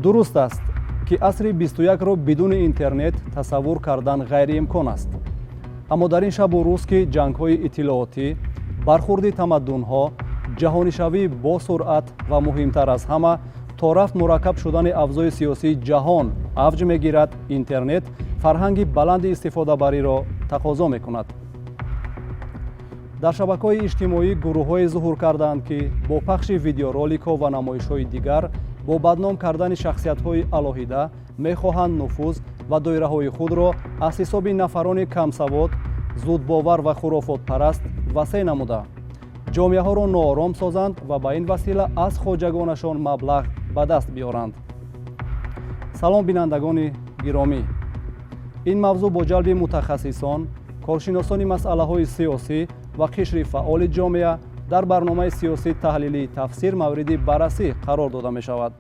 дуруст аст ки асри 21-ро бидуни интернет тасаввур кардан ғайриимкон аст. аммо дар ин шабу рӯз ки ҷангҳои иттилоотӣ, бархурди тамаддунҳо, ҷаҳонишавӣ бо суръат ва муҳимтар аз ҳама то рафт мураккаб шудани авзои сиёсии ҷаҳон авҷ мегирад, интернет фарҳанги баланди истифодабариро тақозо мекунад. дар шабакаҳои иҷтимоӣ гурӯҳҳое зуҳур карданд ки бо пахши видеороликҳо ва намоишҳои дигар бо бадном кардани шахсиятҳои алоҳида мехоҳанд нуфуз ва доираҳои худро аз ҳисоби нафарони камсавод, зудбовар ва хурофотпараст васеъ намуда, ҷомеаҳоро ноором созанд ва ба ин васила аз хоҷагонашон маблағ ба даст биёранд. салом бинандагони гиромӣ, ин мавзӯъ бо ҷалби мутахассисон, коршиносони масъалаҳои сиёсӣ ва қишри фаъоли ҷомеа дар барномаи сиёсии таҳлилии тафсир мавриди баррасӣ қарор дода мешавад.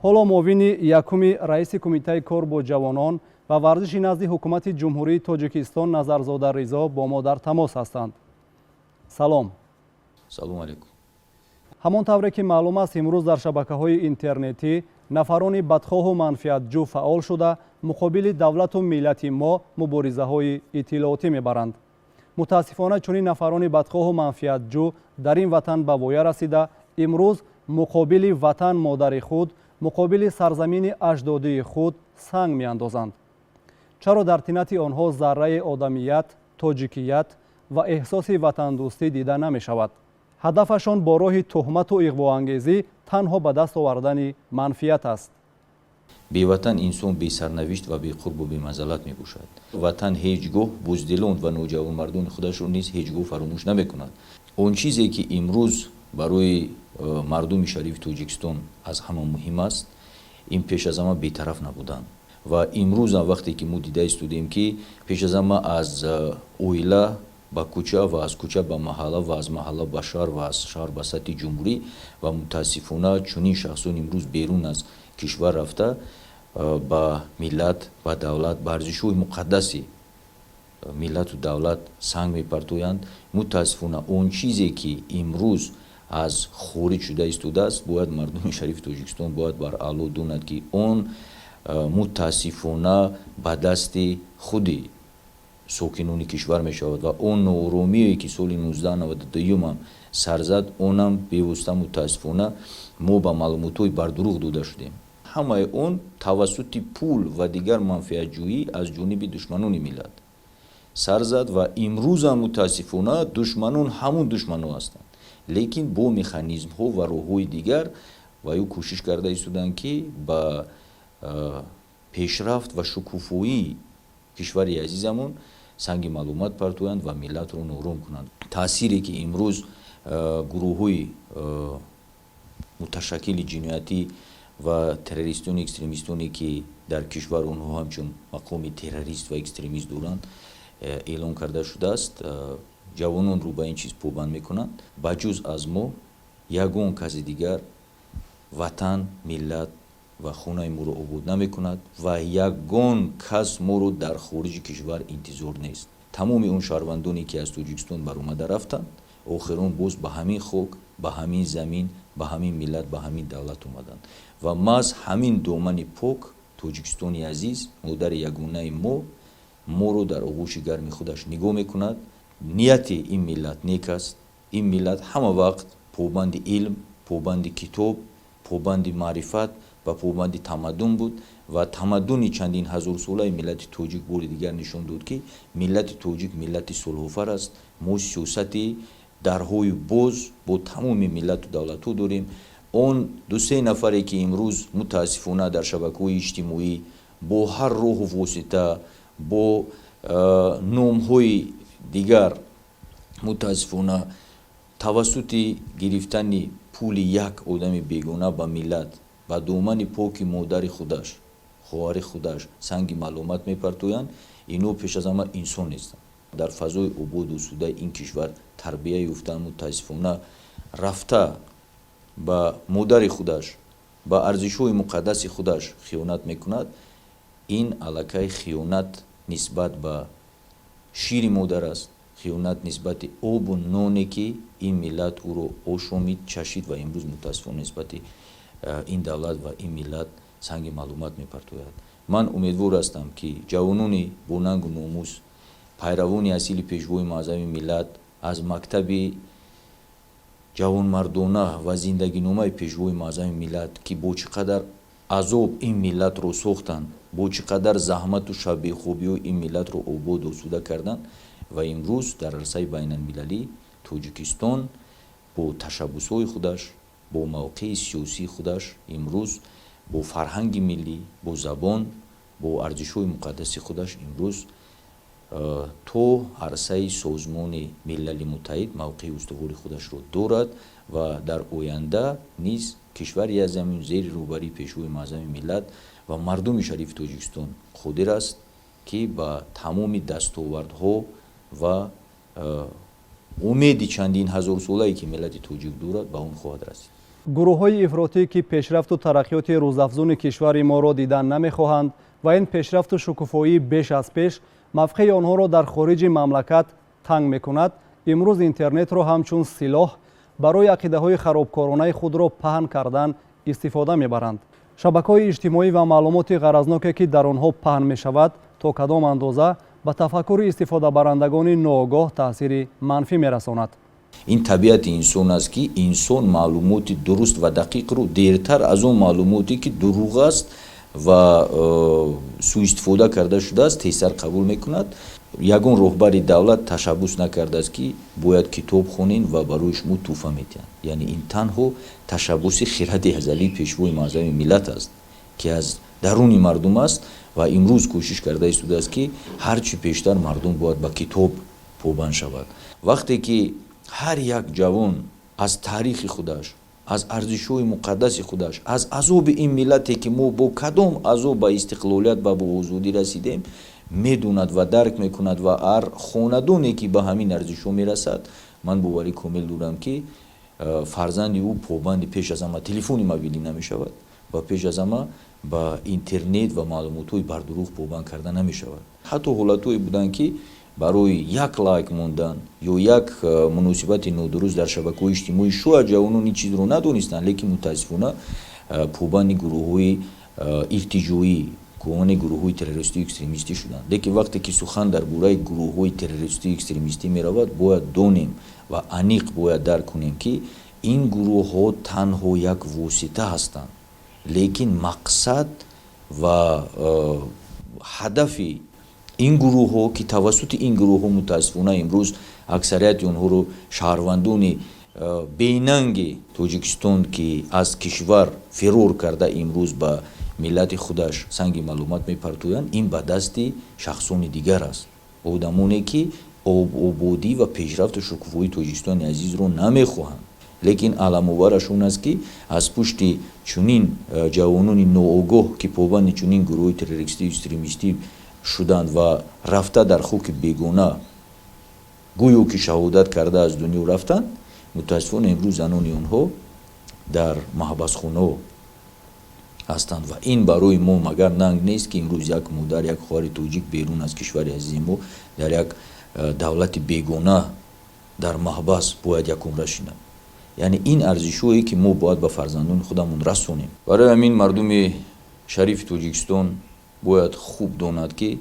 ҳоло муовини якуми раиси кумитаи кор бо ҷавонон ва варзиши назди ҳукумати ҷумҳурии Тоҷикистон Назарзода Ризо бо мо дар тамос ҳастанд. салом. салом алейкум. ҳамон тавре ки маълум аст, имрӯз дар шабакаҳои интернетӣ нафарони бадхоҳу манфиатҷӯ фаъол шуда муқобили давлату миллати мо муборизаҳои иттилоотӣ мебаранд. мутаассифона чунин нафарони бадхоҳу манфиатҷӯ дар ин ватан ба воя расида, имрӯз муқобили ватан модари худ, муқобили сарзамини аҷдодии худ санг меандозанд. чаро дар тинати онҳо зарраи одамият, тоҷикият ва эҳсоси ватандӯстӣ дида намешавад? ҳадафашон бо роҳи тӯҳмату иғвоангезӣ танҳо ба даст овардани манфиат аст. беватан инсон бесарнавишт ва беқурбу бемазаллат мебошад. ватан ҳеҷ гоҳ буздилон ва ноҷавонмардони худашро низ ҳеҷ гоҳ фаромӯш намекунад. он чизе ки имрӯз барои мардуми шарифи Тоҷикистон аз ҳама муҳим аст, ин пеш аз ҳама бетараф набудан. ва имрӯзам вақте ки мо дида истодем ки пеш аз ҳама аз оила ба кӯча ва аз кӯча ба маҳалла ва аз маҳалла ба шаҳр ва аз шаҳр ба сатҳи ҷумҳурӣ ва мутаассифона чунин шахсон имрӯз берун аз кишвар рафта ба миллат, ба давлат, ба арзишҳои муқаддаси миллату давлат санг мепартоянд. мутаассифона он чизе ки имрӯз аз хориҷ шуда истодааст, бояд мардуми шарифи Тоҷикистон бояд бар аъло донад ки он мутаассифона ба дасти худи сокинони кишвар мешавад ва он нооромие ки соли 1992 сар зад, онам бевосита мутаассифона мо ба маълумотҳои бардурӯғ дода шудем. ҳамаи он тавассути пул ва дигар манфиатҷӯӣ аз ҷониби душманони миллат сар зад ва имрӯзам мутаассифона душманон ҳамон душманон ҳастанд, лекин бо механизмҳо ва роҳҳои дигар ва ё кӯшиш карда истоданд ки ба пешрафт ва шукуфоии кишвари азизамон санги маълумат партоянд ва миллатро нором кунанд. таъсире ки имрӯз гурӯҳҳои муташаккили ҷиноятӣ ва террористони экстремистоне ки дар кишвар онҳо ҳамчун мақоми террорист ва экстремист доранд эълон карда шудааст, ҷавононро ба ин чиз побанд мекунанд. ба ҷуз аз мо ягон каси дигар ватан, миллат ва хонаи моро обод намекунад ва ягон кас моро дар хориҷи кишвар интизор нест. тамоми он шаҳрвандоне ки аз Тоҷикистон баромада рафтанд, охирон боз ба ҳамин хок, ба ҳамин замин, ба ҳамин миллат, ба ҳамин давлат омаданд ва маҳз ҳамин домани пок Тоҷикистони азиз, модари ягонаи моро дар оғӯши гарми худаш нигоҳ мекунад. нияти ин миллат нек аст. ин миллат ҳама вақт побанди илм, побанди китоб, побанди маърифат ва побанди тамаддун буд ва тамаддуни чандин ҳазорсолаи миллати тоҷик бори дигар нишон дод ки миллати тоҷик миллати сулҳофар аст. мо сиёсати дарҳои боз бо тамоми миллату давлатҳо дорем. он ду-се нафаре ки имрӯз мутаассифона дар шабакаҳои иҷтимоӣ бо ҳар роҳу восита, бо номҳои дигар мутаассифона тавассути гирифтани пули як одами бегона ба миллат ба домани поки модари худаш, хоҳари худаш санги маълумат мепартоянд, ино пеш аз ҳама инсон нестанд. дар фазои ободу осудаи ин кишвар тарбия ёфтан мутаассифона рафта ба модари худаш, ба арзишҳои муқаддаси худаш хиёнат мекунад. ин аллакай хиёнат нисбат ба шири модар аст, хиёнат нисбати обу ноне ки ин миллат ӯро ошомид, чашид ва имрӯз мутаассифона нисбати ин давлат ва ин миллат санги маълумот мепартояд. Ман умедвор ҳастам ки ҷавонони бо нангу номус пайравони асили пешвои маъзами миллат аз мактаби ҷавонмардона ва зиндагиномаи пешвои маъзами миллат ки бо чӣ қадар азоб ин миллатро сохтанд, бо чӣ қадар заҳмату шаббехобию ин миллатро обод осуда карданд ва имрӯз дар арсаи байналмилалӣ Тоҷикистон бо ташаббусҳои худаш, бо мавқеи сиёсии худаш имрӯз бо фарҳанги миллӣ, бо забон, бо арзишҳои муқаддаси худаш имрӯз то арсаи созмони милали муттаҳид мавқеи устувори худашро дорад ва дар оянда низ кишвари аз замин зери роҳбарии пешвои маъзами миллат ва мардуми шарифи Тоҷикистон қодир аст ки ба тамоми дастовардҳо ва умеди чандин ҳазорсолае ки миллати тоҷик дорад ба он хоҳад расид. гурӯҳҳои ифротӣ ки пешрафту тараққиёти рӯзафзуни кишвари моро дидан намехоҳанд ва ин пешрафту шукуфоӣ беш аз пеш мавқеи онҳоро дар хориҷи мамлакат танг мекунад, имрӯз интернетро ҳамчун силоҳ барои ақидаҳои харобкоронаи худро паҳн кардан истифода мебаранд. шабакаҳои иҷтимоӣ ва маълумоти ғаразноке ки дар онҳо паҳн мешавад то кадом андоза ба тафаккури истифодабарандагони ноогоҳ таъсири манфӣ мерасонад. ин табиати инсон аст ки инсон маълумоти дуруст ва дақиқро дертар аз он маълумоте ки дурӯғ аст ва сӯистифода карда шудааст тезтар қабул мекунад. ягон роҳбари давлат ташаббус накардааст ки бояд китоб хонен ва барои шумо тӯҳфа метиҳанд. яъне ин танҳо ташаббуси хиради азалии пешвои маъзами миллат аст ки аз даруни мардум аст ва имрӯз кӯшиш карда истодааст ки ҳарчи бештар мардум бояд ба китоб побанд шавад. вақте ки ҳар як ҷавон аз таърихи худаш, аз арзишҳои муқаддаси худаш, аз азоби ин миллате ки мо бо кадом азоб ба истиқлолият ва бо озодӣ расидем медонад ва дарк мекунад ва ҳар хонадоне ки ба ҳамин арзишҳо мерасад, ман боварӣ комил дорам ки фарзанди ӯ побанди пеш аз ҳама телефони мобилӣ намешавад ва пеш аз ҳама ба интернет ва маълумотҳои бардурӯғ побанд карда намешавад. ҳатто ҳолатҳое буданд ки барои як лайк мондан ё як муносибати нодуруст дар шабакаҳои иҷтимоӣ шояд ҷавонон ин чизро надонистанд, лекин мутаассифона побанди гурӯҳҳои иртиҷоӣ, побанди гурӯҳҳои террористию экстремистӣ шуданд. лекин вақте ки сухан дар бораи гурӯҳҳои террористию экстремистӣ меравад, бояд донем ва аниқ бояд дарк кунем ки ин гурӯҳҳо танҳо як восита ҳастанд, лекин мақсад ва ҳадафи ин гурӯҳҳо ки тавассути ин гурӯҳҳо мутаассифона имрӯз аксарияти онҳоро шаҳрвандони бенанги Тоҷикистон ки аз кишвар фирор карда имрӯз ба миллати худаш санги маълумот мепартоянд, ин ба дасти шахсони дигар аст. одамоне ки ободӣ ва пешрафту шукуфои Тоҷикистони азизро намехоҳанд. лекин аламовараш он аст ки аз пушти чунин ҷавонони ноогоҳ ки побанди чунин гурӯҳи террористӣ экстремистӣ шуданд ва рафта дар хуки бегона гӯё ки шаҳодат карда аз дунё рафтанд, мутаассифона имрӯз занони онҳо дар маҳбасхонаҳо ҳастанд ва ин барои мо магар нанг нест ки имрӯз як модар, як хоҳари тоҷик берун аз кишвари азизи мо дар як давлати бегона дар маҳбас бояд якумра шинад. яъне ин арзишҳое ки мо бояд ба фарзандони худамон расонем. барои ҳамин мардуми шарифи Тоҷикистон бояд хуб донад ки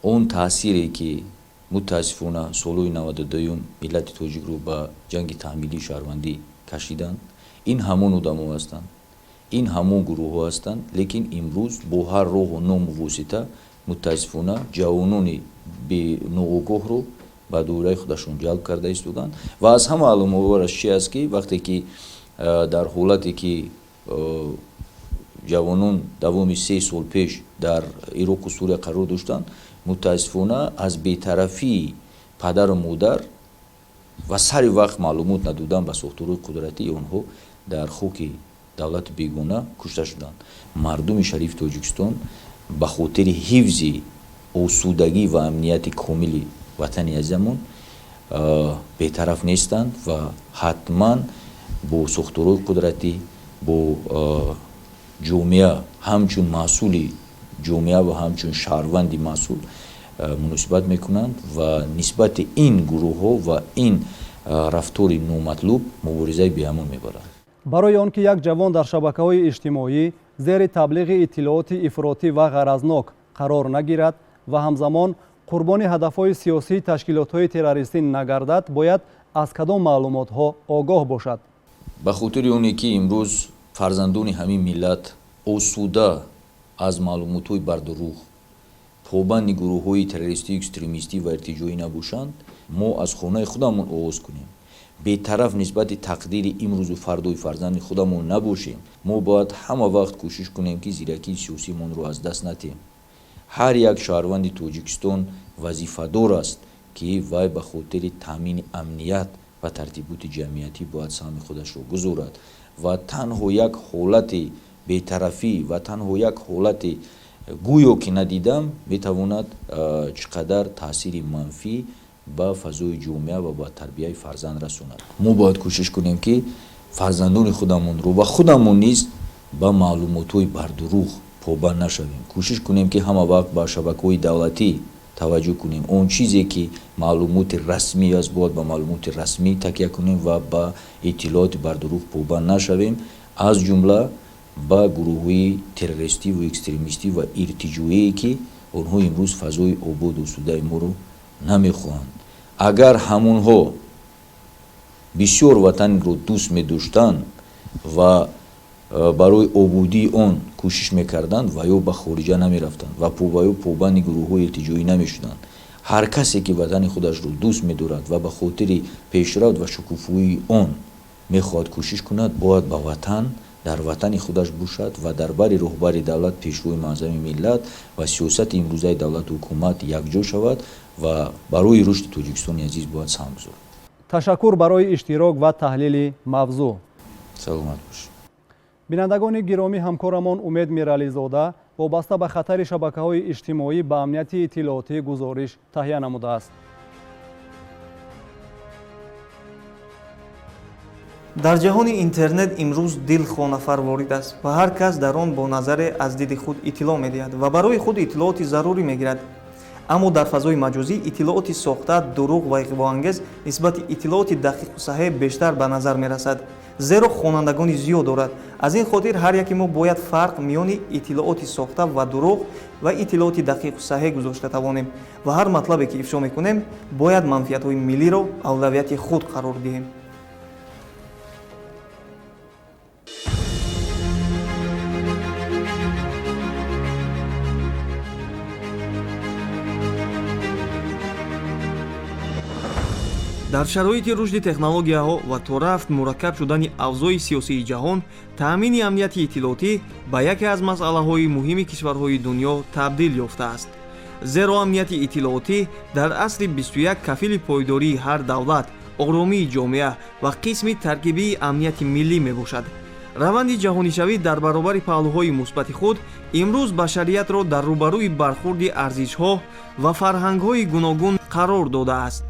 он таъсире ки мутаассифона солҳои 92 миллати тоҷикро ба ҷанги таҳмилии шаҳрвандӣ кашиданд, ин ҳамон одамо ҳастанд, ин ҳамон гурӯҳҳо ҳастанд, лекин имрӯз бо ҳар роҳу ному восита мутаассифона ҷавонони ноогоҳро ба доираи худашон ҷалб карда истоданд ва аз ҳама аломовараш чи аст ки вақте ки дар ҳолате ки ҷавонон давоми 3 сол пеш дар Ироқу Сурия қарор доштанд, мутаассифона аз бетарафии падару модар ва сари вақт маълумот надодан ба сохторҳои қудратии онҳо дар хуки давлати бегона кушта шуданд. мардуми шарифи Тоҷикистон ба хотири ҳифзи осудагӣ ва амнияти комили ватани азизамон бетараф нестанд ва ҳатман бо сохторҳои қудратӣ, бо ҷомеа ҳамчун масъули ҷомеа ва ҳамчун шаҳрванди масъул муносибат мекунанд ва нисбати ин гурӯҳҳо ва ин рафтори номатлуб муборизаи беамон мебаранд. барои он ки як ҷавон дар шабакаҳои иҷтимоӣ зери таблиғи иттилооти ифротӣ ва ғаразнок қарор нагирад ва ҳамзамон қурбони ҳадафҳои сиёсии ташкилотҳои террористӣ нагардад, бояд аз кадом маълумотҳо огоҳ бошад? ба хотири оне ки имрӯз фарзандони ҳамин миллат осуда аз маълумотҳои бардуруғ побанди гурӯҳҳои террористӣ, экстремистӣ ва иртиҷоӣ набошанд, мо аз хонаи худамон оғоз кунем. бетараф нисбати тақдири имрӯзу фардои фарзанди худамон набошем. мо бояд ҳама вақт кӯшиш кунем ки зиракии сиёсиямонро аз даст надиҳем. ҳар як шаҳрванди тоҷикистон вазифадор аст ки вай ба хотири таъмини амният ва тартиботи ҷамъиятӣ бояд саҳми худашро гузорад ва танҳо як ҳолати бетарафӣ ва танҳо як ҳолати гӯё ки надидам метавонад чӣ қадар таъсири манфӣ ба фазои ҷомеа ва ба тарбияи фарзанд расонад. мо бояд кӯшиш кунем ки фарзандони худамонро ва худамон низ ба маълумотҳои бардуруғ побанд нашавем. кӯшиш кунем ки ҳама вақт ба шабакаҳои давлатӣ таваҷҷӯҳ кунем. он чизе ки маълумоти расмӣ аст, бояд ба маълумоти расмӣ такя кунем ва ба иттилооти бардуруғ побанд нашавем, аз ҷумла ба гурӯҳҳои террористӣ ва экстремистӣ ва иртиҷоие ки онҳо имрӯз фазои ободу осудаи моро намехоҳанд. агар ҳамонҳо бисёр ватанро дӯст медоштанд ва барои ободии он кӯшиш мекарданд ва ё ба хориҷа намерафтанд ва ё побанди гурӯҳҳои иртиҷоӣ намешуданд. ҳар касе ки ватани худашро дӯст медорад ва ба хотири пешрафт ва шукуфоии он мехоҳад кӯшиш кунад, бояд ба ватан дар ватани худаш бошад ва дар бари роҳбари давлат, пешвои маъзами миллат ва сиёсати имрӯзаи давлату ҳукумат якҷо шавад ва барои рушди Тоҷикистони азиз бояд саҳм гузорад. ташаккур барои иштирок ва таҳлили мавзӯъ. саломат бошед. бинандагони гиромӣ, ҳамкорамон Умед Мирализода вобаста ба хатари шабакаҳои иҷтимоӣ ба амнияти иттилоотӣ гузориш таҳия намудааст. дар ҷаҳони интернет имрӯз дил хонафар ворид аст ва ҳар кас дар он бо назаре аз диди худ иттилоъ медиҳад ва барои худ иттилооти зарурӣ мегирад. аммо дар фазои маҷозӣ иттилооти сохта, дурӯғ ва иғвоангез нисбати иттилооти дақиқу саҳеҳ бештар ба назар мерасад, зеро хонандагони зиёд дорад. аз ин хотир ҳар яке мо бояд фарқ миёни иттилооти сохта ва дурӯғ ва иттилооти дақиқу саҳеҳ гузошта тавонем ва ҳар матлабе ки ифшо мекунем бояд манфиатҳои миллиро авлавияти худ қарор диҳем. дар шароити рушди технологияҳо ва то рафт мураккаб шудани авзои сиёсии ҷаҳон, таъмини амнияти иттилоотӣ ба яке аз масъалаҳои муҳими кишварҳои дунё табдил ёфтааст. зеро амнияти иттилоотӣ дар асри 21 кафили пойдории ҳар давлат, оромии ҷомеа ва қисми таркибии амнияти миллӣ мебошад. раванди ҷаҳонишавӣ дар баробари паҳлӯҳои мусбати худ имрӯз башариятро дар рӯбарӯи бархурди арзишҳо ва фарҳангҳои гуногун қарор додааст.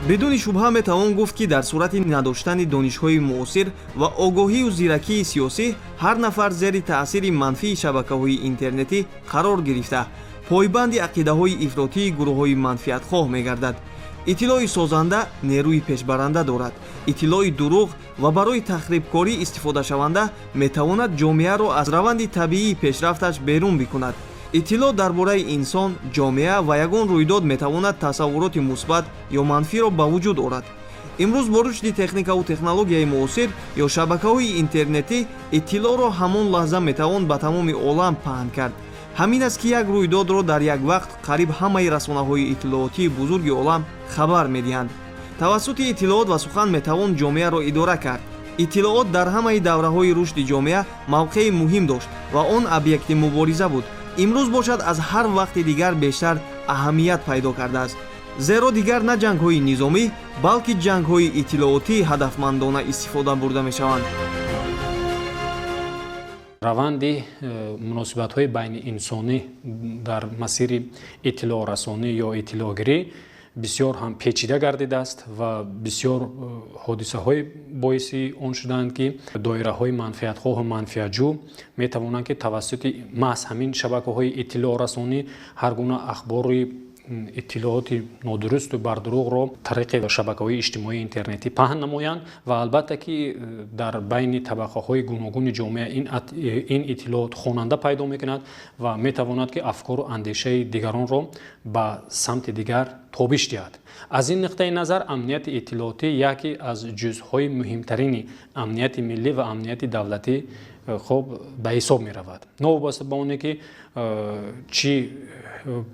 бидуни шубҳа метавон гуфт ки дар сурати надоштани донишҳои муосир ва огоҳию зиракии сиёсӣ ҳар нафар зери таъсири манфии шабакаҳои интернетӣ қарор гирифта пойбанди ақидаҳои ифротии гурӯҳҳои манфиатхоҳ мегардад. иттилои созанда нерӯи пешбаранда дорад. иттилои дурӯғ ва барои тахрибкорӣ истифодашаванда метавонад ҷомеаро аз раванди табиии пешрафташ берун бикунад. иттилоъ дар бораи инсон, ҷомеа ва ягон рӯйдод метавонад тасаввуроти мусбат ё манфиро ба вуҷуд орад. имрӯз бо рушди техникаву технологияи муосир ё шабакаҳои интернетӣ иттилоъро ҳамон лаҳза метавон ба тамоми олам паҳн кард. ҳамин аст ки як рӯйдодро дар як вақт қариб ҳамаи расонаҳои иттилоотии бузурги олам хабар медиҳанд. тавассути иттилоот ва сухан метавон ҷомеаро идора кард. иттилоот дар ҳамаи давраҳои рушди ҷомеа мавқеи муҳим дошт ва он объекти мубориза буд. имрӯз бошад аз ҳар вақти дигар бештар аҳамият пайдо кардааст. зеро дигар на ҷангҳои низомӣ, балки ҷангҳои иттилоотӣ ҳадафмандона истифода бурда мешаванд. раванди муносибатҳои байни инсонӣ дар масири иттилоърасонӣ ё иттилоъгирӣ бисёр ҳам печида гардидааст ва бисёр ҳодисаҳои боиси он шудаанд ки доираҳои манфиатхоҳу манфиатҷӯ метавонанд ки тавассути маҳз ҳамин шабакаҳои иттилоърасонӣ ҳар гуна ахбори اطلاعات نادرست و بردروغ رو طریق شبکه‌های اجتماعی اینترنتی پهن نمایند و البته که در بین طبقه‌های گوناگون جامعه این اطلاعات خواننده پیدا می‌کند و می‌تواند که افکار و اندیشه دیگران رو به سمت دیگر تابش دهد. از این نقطه نظر امنیت اطلاعاتی یکی از جزءهای مهمترین امنیت ملی و امنیت دولتی خب به حساب می رود. نوابسته به اونه که چی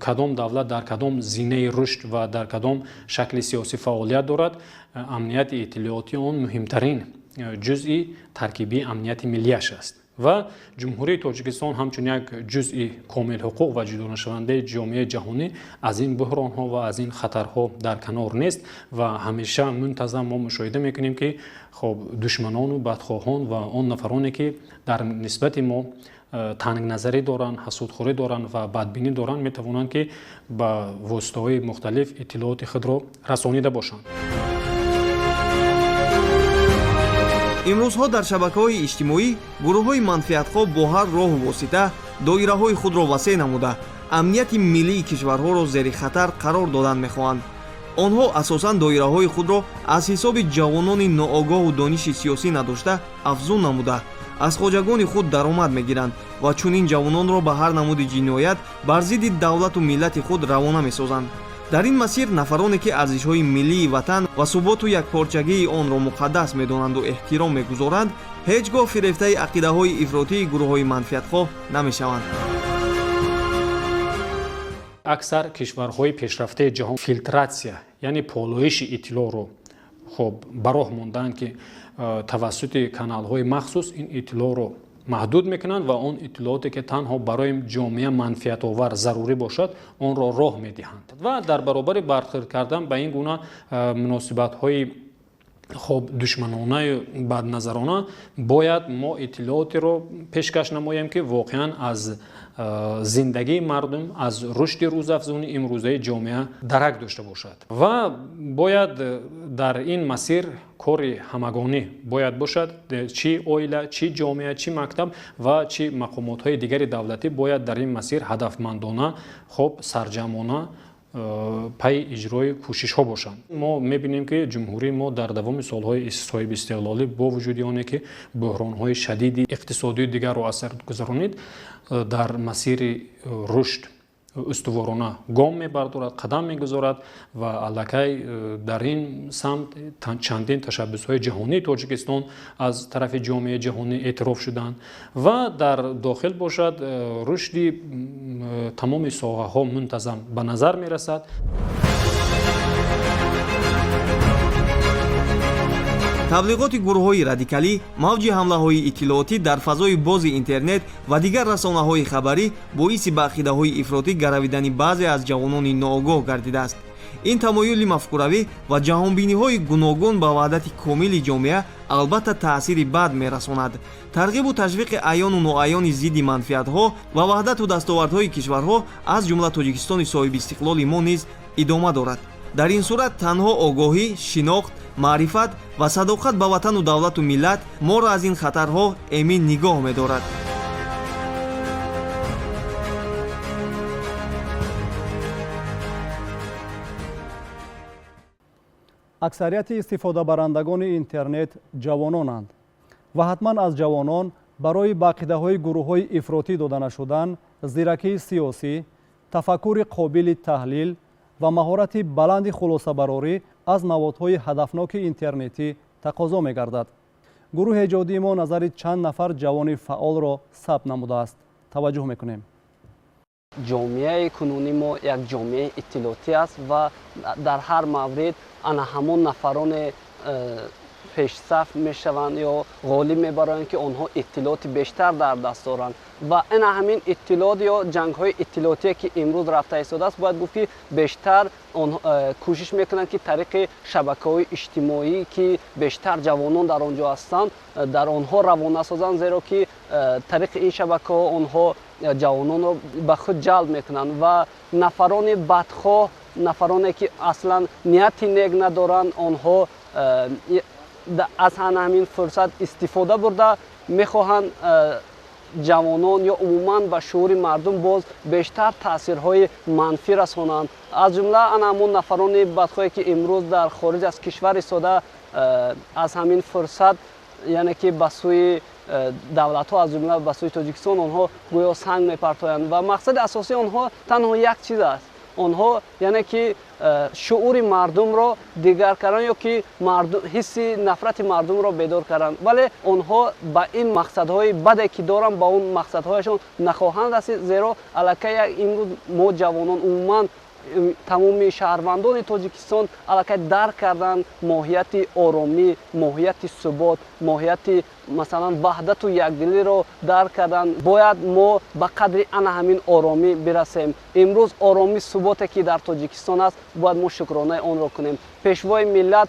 کدام دولت در کدام زینه رشد و در کدام شکل سیاسی فعالیت دارد، امنیت اطلاعاتی آن مهمترین جزئی ترکیبی امنیت ملیش است و جمهوری تاجیکستان همچون یک جزئی کامل حقوق و جدا نشونده جامعه جهانی از این بحران ها و از این خطرها در کنار نیست و همیشه منتظم ما مشاهده میکنیم که خب دشمنان و بدخواهان و آن نفرانی که در نسبت ما تنگ نظری دارند، حسودخوری دارند و بدبینی دارند میتوانند که با واسطه‌های مختلف اطلاعات خود را رسانیده باشند. имрӯзҳо дар шабакаҳои иҷтимоӣ гурӯҳҳои манфиатхоҳ бо ҳар роҳу восита доираҳои худро васеъ намуда амнияти миллии кишварҳоро зери хатар қарор додан мехоҳанд. онҳо асосан доираҳои худро аз ҳисоби ҷавонони ноогоҳу дониши сиёсӣ надошта афзун намуда аз хоҷагони худ даромад мегиранд ва чунин ҷавононро ба ҳар намуди ҷиноят бар зидди давлату миллати худ равона месозанд. дар ин масир нафароне ки арзишҳои миллии ватан ва суботу якпорчагии онро муқаддас медонанду эҳтиром мегузоранд, ҳеҷ гоҳ фирефтаи ақидаҳои ифротии гурӯҳҳои манфиатхоҳ намешаванд. аксар кишварҳои пешрафтаи ҷаҳон филтратсия яъне полоиши иттилоъро хоб ба роҳ монданд ки тавассути каналҳои махсус ин иттилоъро маҳдуд мекунанд ва он иттилооте ки танҳо барои ҷомеа манфиатовар зарурӣ бошад онро роҳ медиҳанд ва дар баробари бархӯрд кардан ба ин гуна муносибатҳои хоб душманонаю бадназарона бояд мо иттилоотеро пешкаш намоем ки воқеан аз зиндагии мардум, аз рушди рӯзафзуни имрӯзаи ҷомеа дарак дошта бошад ва бояд дар ин масир кори ҳамагонӣ бояд бошад. чӣ оила, чӣ ҷомеа, чӣ мактаб ва чӣ мақомотҳои дигари давлатӣ бояд дар ин масир ҳадафмандона хоб сарҷамона пай иҷрои кӯшишҳо бошанд. мо мебинем ки ҷумҳурии мо дар давоми солҳои соҳиби истиқлолӣ бо вуҷуди оне ки буҳронҳои шадиди иқтисодию дигарро аз сар гузаронид дар масири рушд устуворона гом мебардорад, қадам мегузорад ва аллакай дар ин самт чандин ташаббусҳои ҷаҳонии Тоҷикистон аз тарафи ҷомеаи ҷаҳонӣ эътироф шуданд ва дар дохил бошад рушди тамоми соҳаҳо мунтазам ба назар мерасад. таблиғоти гурӯҳҳои радикалӣ, мавҷи ҳамлаҳои иттилоотӣ дар фазои бози интернет ва дигар расонаҳои хабарӣ боиси ба ақидаҳои ифротӣ гаравидани баъзе аз ҷавонони ноогоҳ гардидааст. ин тамоюли мафкуравӣ ва ҷаҳонбиниҳои гуногун ба ваҳдати комили ҷомеа албатта таъсири бад мерасонад. тарғибу ташвиқи аёну ноаёни зидди манфиатҳо ва ваҳдату дастовардҳои кишварҳо аз ҷумла Тоҷикистони соҳиби истиқлоли мо низ идома дорад. дар ин сурат танҳо огоҳӣ, шинохт, маърифат ва садоқат ба ватану давлату миллат моро аз ин хатарҳо эмин нигоҳ медорад. аксарияти истифодабарандагони интернет ҷавононанд ва ҳатман аз ҷавонон барои ба ақидаҳои гурӯҳҳои ифротӣ дода нашудан зиракии сиёсӣ, тафаккури қобили таҳлил ва маҳорати баланди хулосабарорӣ аз маводҳои ҳадафноки интернетӣ тақозо мегардад. гурӯҳи эҷодии мо назари чанд нафар ҷавони фаъолро сабт намудааст. таваҷҷӯҳ мекунем. ҷомеаи кунунӣ мо як ҷомеаи иттилоотӣ аст ва дар ҳар маврид ана ҳамон нафароне пешсаф мешаванд ё ғолиб мебароянд ки онҳо иттилооти бештар дар даст доранд ва ина ҳамин иттилоот ё ҷангҳои иттилоотие ки имрӯз рафта истодааст бояд гуфт ки бештар кӯшиш мекунанд ки тариқи шабакаҳои иҷтимоӣ ки бештар ҷавонон дар он ҷо ҳастанд дар онҳо равона созанд, зеро ки тариқи ин шабакаҳо онҳо ҷавононро ба худ ҷалб мекунанд ва нафарони бадхоҳ, нафароне ки аслан нияти нек надоранд, онҳо аз ҳамин фурсат истифода бурда мехоҳанд ҷавонон ё умуман ба шуури мардум боз бештар таъсирҳои манфӣ расонанд. аз ҷумла ана ҳамон нафарони бадхое ки имрӯз дар хориҷ аз кишвар истода аз ҳамин фурсат яъне ки ба сӯи давлатҳо аз ҷумла ба сӯи тоҷикистон онҳо гӯё санг мепартоянд ва мақсади асосии онҳо танҳо як чиз аст. онҳо яъне ки шуури мардумро дигар кардан ё ки ҳисси нафрати мардумро бедор кардан, вале онҳо ба ин мақсадҳои баде ки доранд ба он мақсадҳояшон нахоҳанд расид, зеро аллакай имрӯз мо ҷавонон умуман тамоми шаҳрвандони тоҷикистон аллакай дарк карданд моҳияти оромӣ, моҳияти субот, моҳияти масалан ваҳдату якдилиро дарк карданд. бояд мо ба қадри ана ҳамин оромӣ бирасем. имрӯз оромӣ суботе ки дар тоҷикистон аст, бояд мо шукронаи онро кунем. пешвои миллат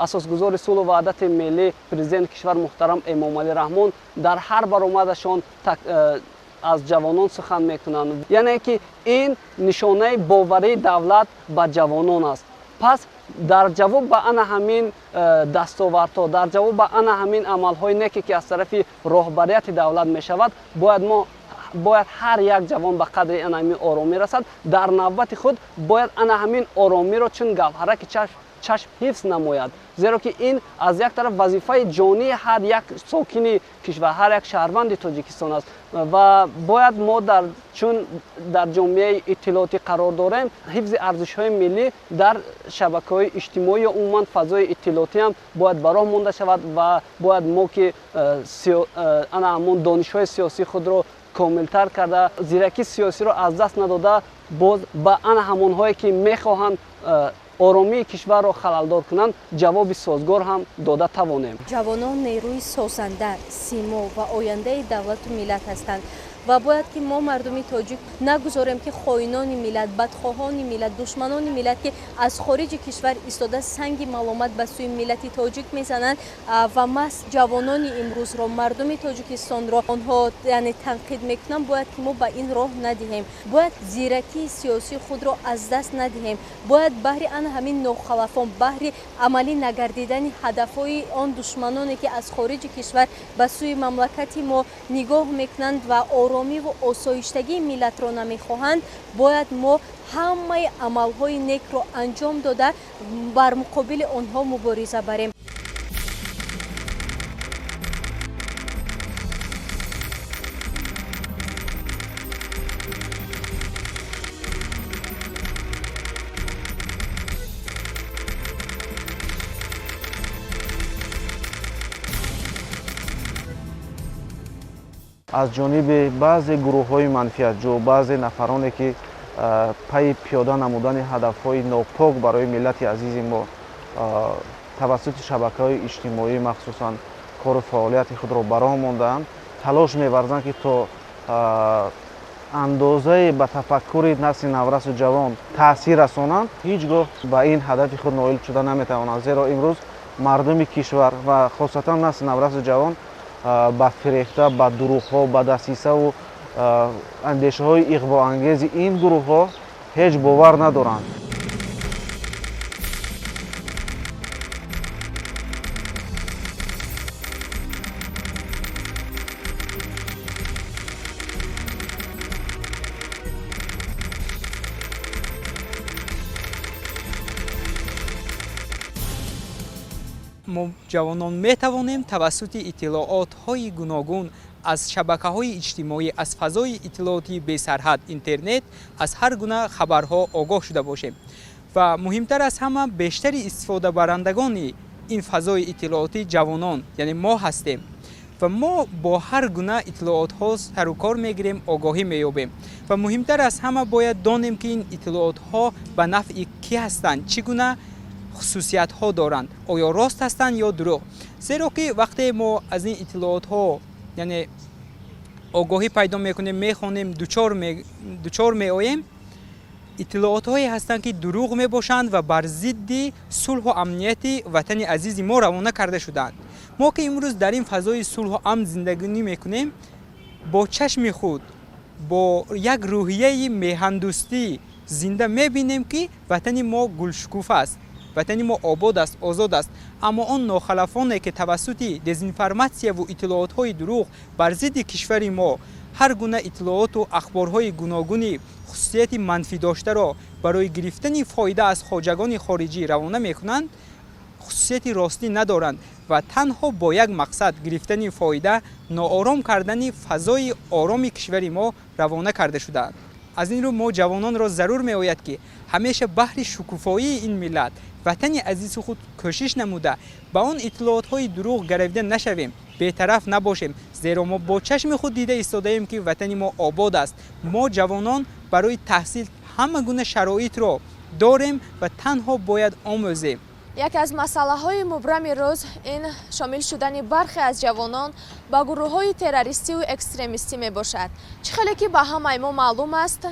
асосгузори сулҳу ваҳдати миллӣ президенти кишвар муҳтарам эмомалӣ раҳмон дар ҳар баромадашон аз ҷавонон сухан мекунанд, яъне ки ин нишонаи боварии давлат ба ҷавонон аст. пас дар ҷавоб ба ана ҳамин дастовардҳо, дар ҷавоб ба ана ҳамин амалҳои неке ки аз тарафи роҳбарияти давлат мешавад, бояд ҳар як ҷавон ба қадри ана ҳамин оромӣ расад. дар навбати худ бояд ана ҳамин оромиро чун гавҳараки чашм ҳифз намояд, зеро ки ин аз як тараф вазифаи ҷонии ҳар як сокини кишвар, ҳар як шаҳрванди тоҷикистон аст ва бояд мо чун дар ҷомеаи иттилоотӣ қарор дорем, ҳифзи арзишҳои миллӣ дар шабакаҳои иҷтимоӣ ё умуман фазои иттилоотӣ ҳам бояд ба роҳ монда шавад ва бояд мо ки ана ҳамон донишҳои сиёсии худро комилтар карда, зиракии сиёсиро аз даст надода, боз ба ана ҳамонҳое ки мехоҳанд оромии кишварро халалдор кунанд ҷавоби созгор ҳам дода тавонем. ҷавонон нерӯи созанда, симо ва ояндаи давлату миллат ҳастанд ва бояд ки мо мардуми тоҷик нагузорем ки хоинони миллат, бадхоҳони миллат, душманони миллат ки аз хориҷи кишвар истода санги маломат ба сӯи миллати тоҷик мезананд ва мас ҷавонони имрӯзро, мардуми тоҷикистонро онҳо яъне танқид мекунанд, бояд ки мо ба ин роҳ надиҳем, бояд зиракии сиёсии худро аз даст надиҳем, бояд баҳри ана ҳамин нохалафон, баҳри амалӣ нагардидани ҳадафҳои он душманоне ки аз хориҷи кишвар ба сӯи мамлакати мо нигоҳ мекунанд ва оромиву осоиштагии миллатро намехоҳанд, бояд мо ҳамаи амалҳои некро анҷом дода бар муқобили онҳо мубориза барем. аз ҷониби баъзе гурӯҳҳои манфиатҷӯ, баъзе нафароне ки пайи пиёда намудани ҳадафҳои нопок барои миллати азизи мо тавассути шабакаҳои иҷтимоӣ махсусан кору фаъолияти худро ба роҳ мондаанд, талош меварзанд ки то андозае ба тафаккури насли наврасу ҷавон таъсир расонанд, ҳеҷ гоҳ ба ин ҳадафи худ ноил шуда наметавонанд, зеро имрӯз мардуми кишвар ва хосатан насли наврасу ҷавон ба фирехта, ба дурӯғҳо, ба дастисаву андешаҳои иғвоангези ин гурӯҳҳо ҳеҷ бовар надоранд. мо ҷавонон метавонем тавассути иттилоотҳои гуногун аз шабакаҳои иҷтимоӣ, аз фазои иттилооти бесарҳад интернет, аз ҳар гуна хабарҳо огоҳ шуда бошем ва муҳимтар аз ҳама бештари истифодабарандагони ин фазои иттилоотӣ ҷавонон, яъне мо ҳастем ва мо бо ҳар гуна иттилоотҳо сару кор мегирем, огоҳӣ меёбем ва муҳимтар аз ҳама бояд донем ки ин иттилоотҳо ба нафъи кӣ ҳастанд, чӣ гуна хусусиятҳо доранд, оё рост ҳастанд ё дурӯғ. Зеро ки вақте мо аз ин иттилоотҳо яъне огоҳӣ пайдо мекунем, мехонем, дучор меоем, иттилоотҳое ҳастанд ки дурӯғ мебошанд ва бар зидди сулҳу амнияти ватани азизи мо равона карда шудаанд. Мо ки имрӯз дар ин фазои сулҳу амн зиндагӣ мекунем, бо чашми худ, бо як рӯҳияи меҳандӯстӣ зинда мебинем ки ватани мо гулшукуфа аст ватани мо обод аст, озод аст, аммо он нохалафоне ки тавассути дезинформатсия ву иттилоотҳои дурӯғ бар зидди кишвари мо ҳар гуна иттилооту ахборҳои гуногуни хусусияти манфӣ доштаро барои гирифтани фоида аз хоҷагони хориҷӣ равона мекунанд, хусусияти ростӣ надоранд ва танҳо бо як мақсад гирифтани фоида, ноором кардани фазои ороми кишвари мо равона карда шудаанд. аз ин рӯ мо ҷавононро зарур меояд ки ҳамеша баҳри шукуфоии ин миллат, ватани азизу худ кӯшиш намуда ба он иттилоотҳои дурӯғ гаравида нашавем, бетараф набошем, зеро мо бо чашми худ дида истодаем ки ватани мо обод аст. мо ҷавонон барои таҳсил ҳама гуна шароитро дорем ва танҳо бояд омӯзем. яке аз масъалаҳои мубрами рӯз ин шомил шудани бархе аз ҷавонон ба гурӯҳҳои террористиву экстремистӣ мебошад. чӣ хеле ки ба ҳамаи мо маълум аст,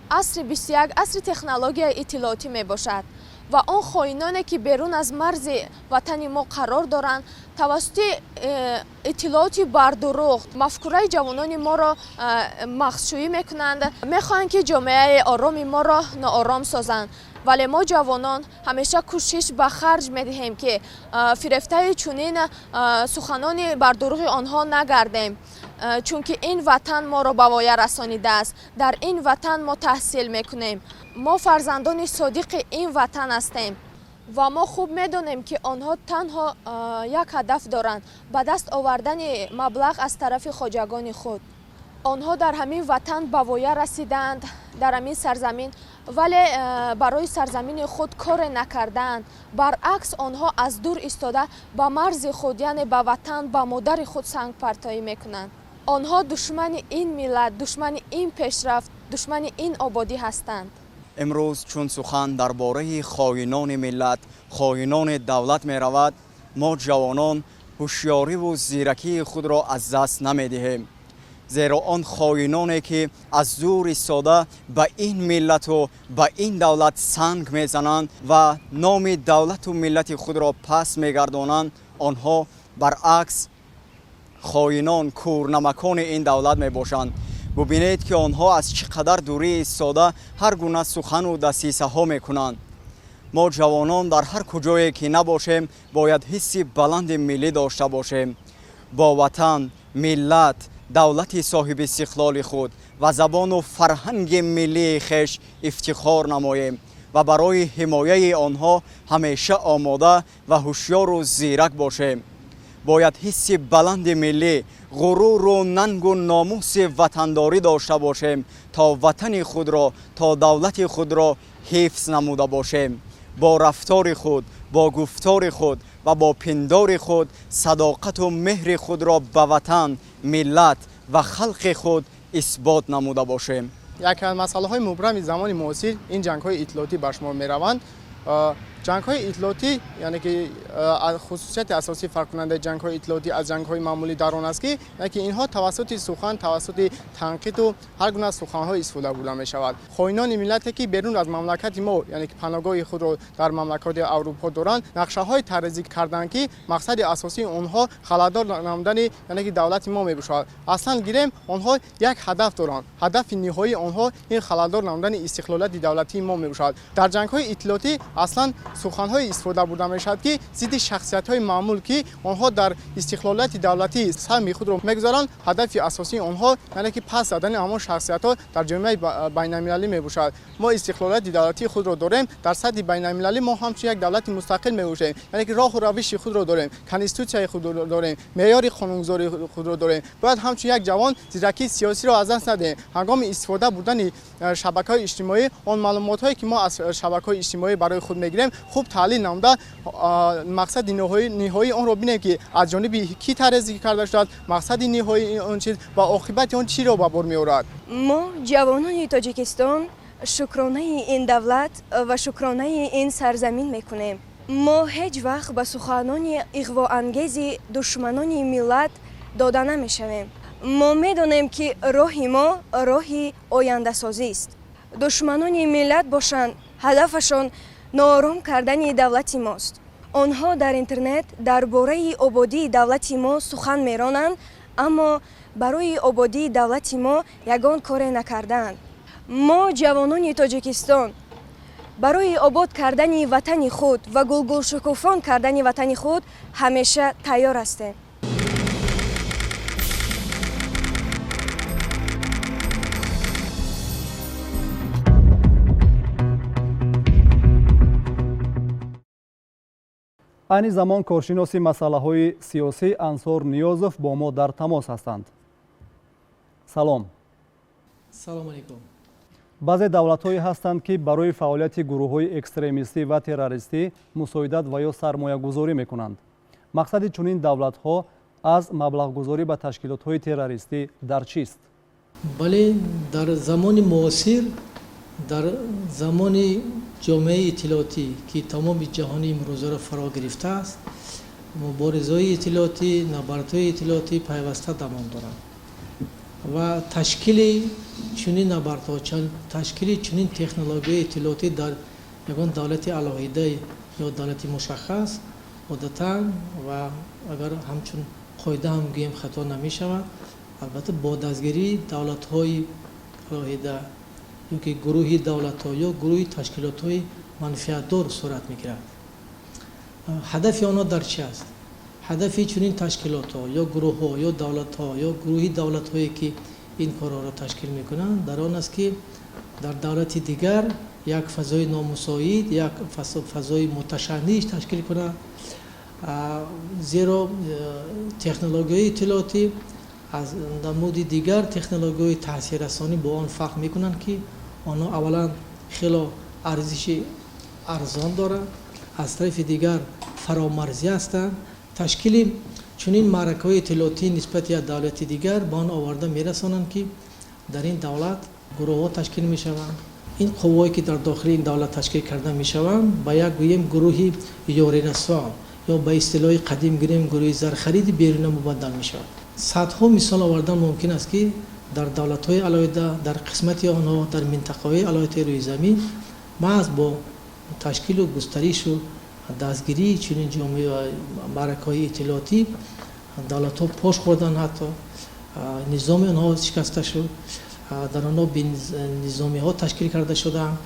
асри 21 асри технологияи иттилоотӣ мебошад ва он хоиноне ки берун аз марзи ватани мо қарор доранд, тавассути иттилооти бардурӯғ мафкураи ҷавонони моро мағзшӯӣ мекунанд, мехоҳанд ки ҷомеаи ороми моро ноором созанд. вале мо ҷавонон ҳамеша кӯшиш ба харҷ медиҳем ки фирефтаи чунин суханони бардурӯғи онҳо нагардем, чунки ин ватан моро ба воя расонидааст. дар ин ватан мо таҳсил мекунем. мо фарзандони содиқи ин ватан ҳастем ва мо хуб медонем ки онҳо танҳо як ҳадаф доранд, ба даст овардани маблағ аз тарафи хоҷагони худ. онҳо дар ҳамин ватан ба воя расидаанд, дар ҳамин сарзамин, вале барои сарзамини худ коре накардаанд. баръакс онҳо аз дур истода ба марзи худ, яъне ба ватан, ба модари худ сангпартоӣ мекунанд. онҳо душмани ин миллат, душмани ин пешрафт, душмани ин ободӣ ҳастанд. имрӯз чун сухан дар бораи хоинони миллат, хоинони давлат меравад, мо ҷавонон ҳушёриву зиракии худро аз даст намедиҳем. зеро он хоиноне ки аз зур истода ба ин миллату ба ин давлат санг мезананд ва номи давлату миллати худро паст мегардонанд, онҳо баръакс хоинон, кӯрнамакони ин давлат мебошанд. бубинед ки онҳо аз чӣ қадар дурӣ истода ҳар гуна сухану дасисаҳо мекунанд. мо ҷавонон дар ҳар куҷое ки набошем бояд ҳисси баланди миллӣ дошта бошем. бо ватан, миллат, давлати соҳиби истиқлоли худ ва забону фарҳанги миллии хеш ифтихор намоем ва барои ҳимояи онҳо ҳамеша омода ва ҳушёру зирак бошем. бояд ҳисси баланди миллӣ, ғуруру нангу номуси ватандорӣ дошта бошем, то ватани худро, то давлати худро ҳифз намуда бошем. бо рафтори худ, бо гуфтори худ ва бо пиндори худ садоқату меҳри худро ба ватан, миллат ва халқи худ исбот намуда бошем. яке аз масъалаҳои мубрами замони муосир ин ҷангҳои иттилоотӣ ба шумор мераванд. ҷангҳои иттилоотӣ, яъне ки хусусияти асосии фарқкунандаи ҷангҳои иттилоотӣ аз ҷангҳои маъмулӣ дар он аст ки инҳо тавассути сухан, тавассути танқиду ҳар гуна суханҳо истифода бурда мешавад. хоинони миллате ки берун аз мамлакати мо, яъне ки паноҳгоҳи худро дар мамлакати аврупо доранд, нақшаҳои тарризӣ карданд ки мақсади асосии онҳо халатдор намудани, яъне ки давлати мо мебошад. аслан гирем онҳо як ҳадаф доранд. ҳадафи ниҳоии онҳо ин халатдор намудани истиқлолияти давлатии мо мебошад. дар ҷангҳои иттилоотӣ аслан суханҳои истифода бурда мешавад ки зидди шахсиятҳои маъмул ки онҳо дар истиқлолияти давлатӣ саҳми худро мегузоранд, ҳадафи асосии онҳо яъне ки пас задани ҳамон шахсиятҳо дар ҷомеаи байналмилалӣ мебошад. мо истиқлолияти давлатии худро дорем, дар сатҳи байналмилалӣ мо ҳамчун як давлати мустақил мебошем, яъне ки роҳу равиши худро дорем, конститутсияи худро дорем, меъёри қонунгузории худро дорем. бояд ҳамчун як ҷавон зиракии сиёсиро аз даст надиҳем. ҳангоми истифода бурдани шабакаҳои иҷтимоӣ, он маълумотҳое ки мо аз шабакаҳои иҷтимоӣ барои худ мегирем, хуб таҳлил намуда мақсади ниҳоии онро бинем ки аз ҷониби кӣ тарризӣ карда шудааст, мақсади ниҳоии он чиз ва оқибати он чиро ба бор меорад. мо ҷавонони тоҷикистон шукронаи ин давлат ва шукронаи ин сарзамин мекунем. мо ҳеҷ вақт ба суханони иғвоангези душманони миллат дода намешавем. мо медонем ки роҳи мо роҳи ояндасозист. душманони миллат бошанд, ҳадафашон ноором кардани давлати мост. онҳо дар интернет дар бораи ободии давлати мо сухан меронанд, аммо барои ободии давлати мо ягон коре накардаанд. мо ҷавонони тоҷикистон барои обод кардани ватани худ ва гулгулшукуфон кардани ватани худ ҳамеша тайёр ҳастем. айни замон коршиноси масъалаҳои сиёсӣ Ансор Ниёзов бо мо дар тамос ҳастанд. салом. салом алейкум. баъзе давлатҳое ҳастанд ки барои фаъолияти гурӯҳҳои экстремистӣ ва террористӣ мусоидат ва ё сармоягузорӣ мекунанд. мақсади чунин давлатҳо аз маблағгузорӣ ба ташкилотҳои террористӣ дар чист? бале, дар замони муосир, дар замони ҷомеаи иттилоотӣ ки тамоми ҷаҳони имрӯзаро фаро гирифтааст, муборизаҳои иттилоотӣ, набардҳои иттилоотӣ пайваста давом доранд ва ташкили чунин набардҳо, ташкили чунин технологияи иттилоотӣ дар ягон давлати алоҳида ё давлати мушаххас одатан ва агар ҳамчун қоида ҳам гӯем хато намешавад, албатта бо дастгирии давлатҳои алоҳида ё ки гурӯҳи давлатҳо ё гурӯҳи ташкилотҳои манфиатдор сурат мегирад. ҳадафи онҳо дар чи аст? ҳадафи чунин ташкилотҳо ё гурӯҳҳо ё давлатҳо ё гурӯҳи давлатҳое ки ин корҳоро ташкил мекунанд дар он аст ки дар давлати дигар як фазои номусоид, як фазои муташанниш ташкил кунанд, зеро технологияи иттилоотӣ аз намуди дигар технологияи таъсиррасонӣ бо он фарқ мекунанд ки онҳо аввалан хело арзиши арзон доранд, аз тарафи дигар фаромарзӣ ҳастанд. ташкили чунин маъракаҳои иттилоотӣ нисбати як давлати дигар ба он оварда мерасонанд ки дар ин давлат гурӯҳҳо ташкил мешаванд. ин қуввое ки дар дохили ин давлат ташкил карда мешаванд ба як гӯем гурӯҳи ёрирасон ё ба истилоҳи қадим гирем гурӯҳи зархариди беруна мубаддал мешавад. садҳо мисол овардан мумкин аст ки дар давлатҳои алоҳида, дар қисмати онҳо, дар минтақаҳои алоҳидаи рӯи замин маҳз бо ташкилу густаришу дастгирии чунин маъракаҳои иттилоотӣ давлатҳо пош хӯрданд, ҳатто низоми онҳо шикаста шуд, дар онҳо низомиҳо ташкил карда шуданд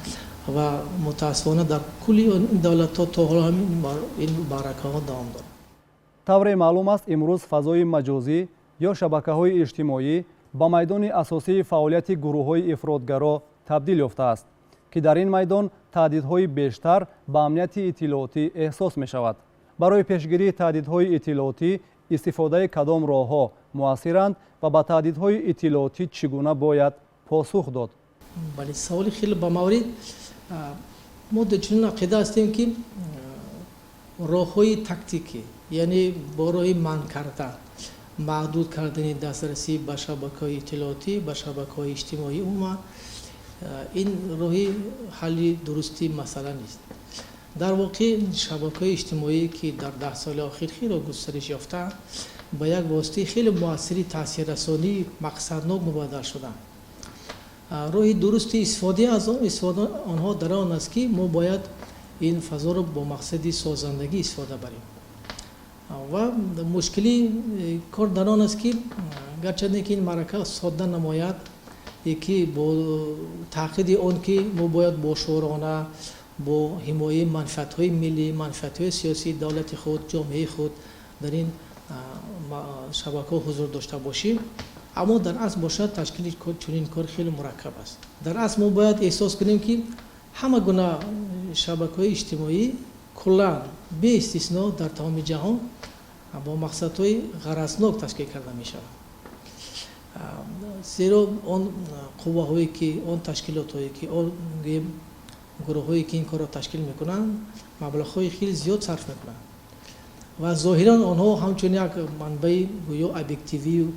ва мутаассифона дар кулли ин давлатҳо то ҳоло ҳам ин маъракаҳо давом дорад. тавре маълум аст имрӯз фазои маҷозӣ ё шабакаҳои иҷтимоӣ ба майдони асосии фаъолияти гурӯҳҳои ифротгаро табдил ёфтааст ки дар ин майдон таҳдидҳои бештар ба амнияти иттилоотӣ эҳсос мешавад. барои пешгирии таҳдидҳои иттилоотӣ истифодаи кадом роҳҳо муассиранд ва ба таҳдидҳои иттилоотӣ чӣ гуна бояд посух дод? бале, саволи хеле бамаврид. мо дар чунин ақида ҳастем ки роҳҳои тактикӣ, яъне бо роҳи манъ кардан, маҳдуд кардани дастрасӣ ба шабакаҳои иттилоотӣ, ба шабакаҳои иҷтимоӣ умуман, ин роҳи ҳалли дурусти масъала нест. дар воқеъ шабакаҳои иҷтимоӣ ки дар 10 соли охир хело густариш ёфтаанд, ба як воситаи хеле муассири таъсиррасонии мақсаднок мубаддал шуданд. роҳи дурусти истифода аз онҳо дар он аст ки мо бояд ин фазоро бо мақсади созандагӣ истифода барем. ва мушкили кор дар он аст ки гарчанде ки ин маърака содда намояд, ки бо таъқиди он ки мо бояд бошӯрона бо ҳимояи манфиатҳои миллӣ, манфиатҳои сиёсии давлати худ, ҷомеаи худ дар ин шабакаҳо ҳузур дошта бошем, аммо дар асл бошад ташкили чунин кор хеле мураккаб аст. дар асл мо бояд эҳсос кунем ки ҳама гуна шабакаҳои иҷтимоӣ куллан бе истисно дар тамоми ҷаҳон бо мақсадҳои ғаразнок ташкил карда мешавад. зеро он қувваҳое ки он ташкилотҳое ки он гурӯҳҳое ки ин корро ташкил мекунанд маблағҳои хеле зиёд сарф мекунанд ва зоҳиран онҳо ҳамчун як манбаи гӯё объективию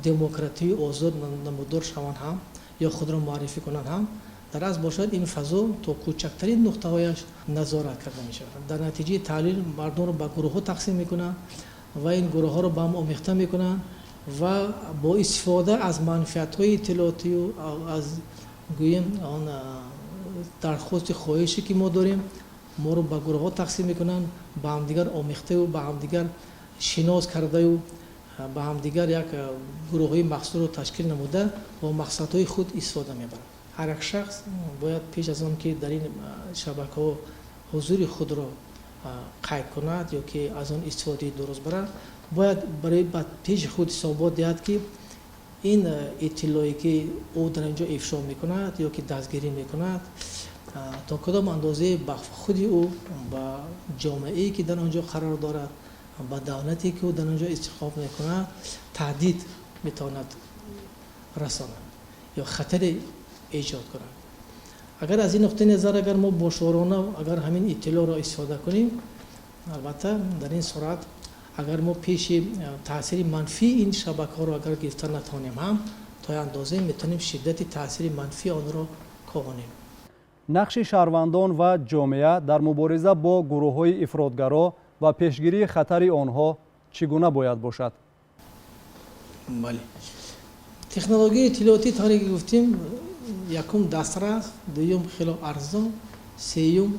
демократию озод намудор шаванд ҳам ё худро муаррифӣ кунанд ҳам, дар асл бошад ин фазо то кӯчактарин нуқтаҳояш назорат карда мешавад. дар натиҷаи таҳлил мардумро ба гурӯҳҳо тақсим мекунанд ва ин гурӯҳҳоро ба ҳам омехта мекунанд ва бо истифода аз манфиатҳои иттилоотию аз гӯем он дархости хоҳише ки мо дорем моро ба гурӯҳҳо тақсим мекунанд, ба ҳамдигар омехтаю ба ҳамдигар шинос кардаю ба ҳамдигар як гурӯҳҳои махсусро ташкил намуда бо мақсадҳои худ истифода мебаранд. ҳар як шахс бояд пеш аз он ки дар ин шабакаҳо ҳузури худро қайд кунад ё ки аз он истифодаи дуруст барад, бояд барои пеши худ ҳисобот диҳад ки ин иттилоие ки ӯ дар инҷо ифшо мекунад ё ки дастгирӣ мекунад то кадом андозае ба худи ӯ, ба ҷомеае ки дар онҷо қарор дорад, ба давлате ки ӯ дар онҷо истиқомат мекунад таҳдид метавонад расонад ё хатаре эҷод кунад. агар аз ин нуқтаи назар агар мо бошорона агар ҳамин иттилоъро истифода кунем, албатта дар ин сурат агар мо пеши таъсири манфии ин шабакаҳоро агар гирифта натавонем ҳам то андозае метавонем шиддати таъсири манфии онро кавонем. нақши шаҳрвандон ва ҷомеа дар мубориза бо гурӯҳҳои ифротгаро ва пешгирии хатари онҳо чӣ гуна бояд бошад? бале, технологияи иттилоотӣ тавре ки гуфтем, якум дастрас, дуюм хело арзон, сеюм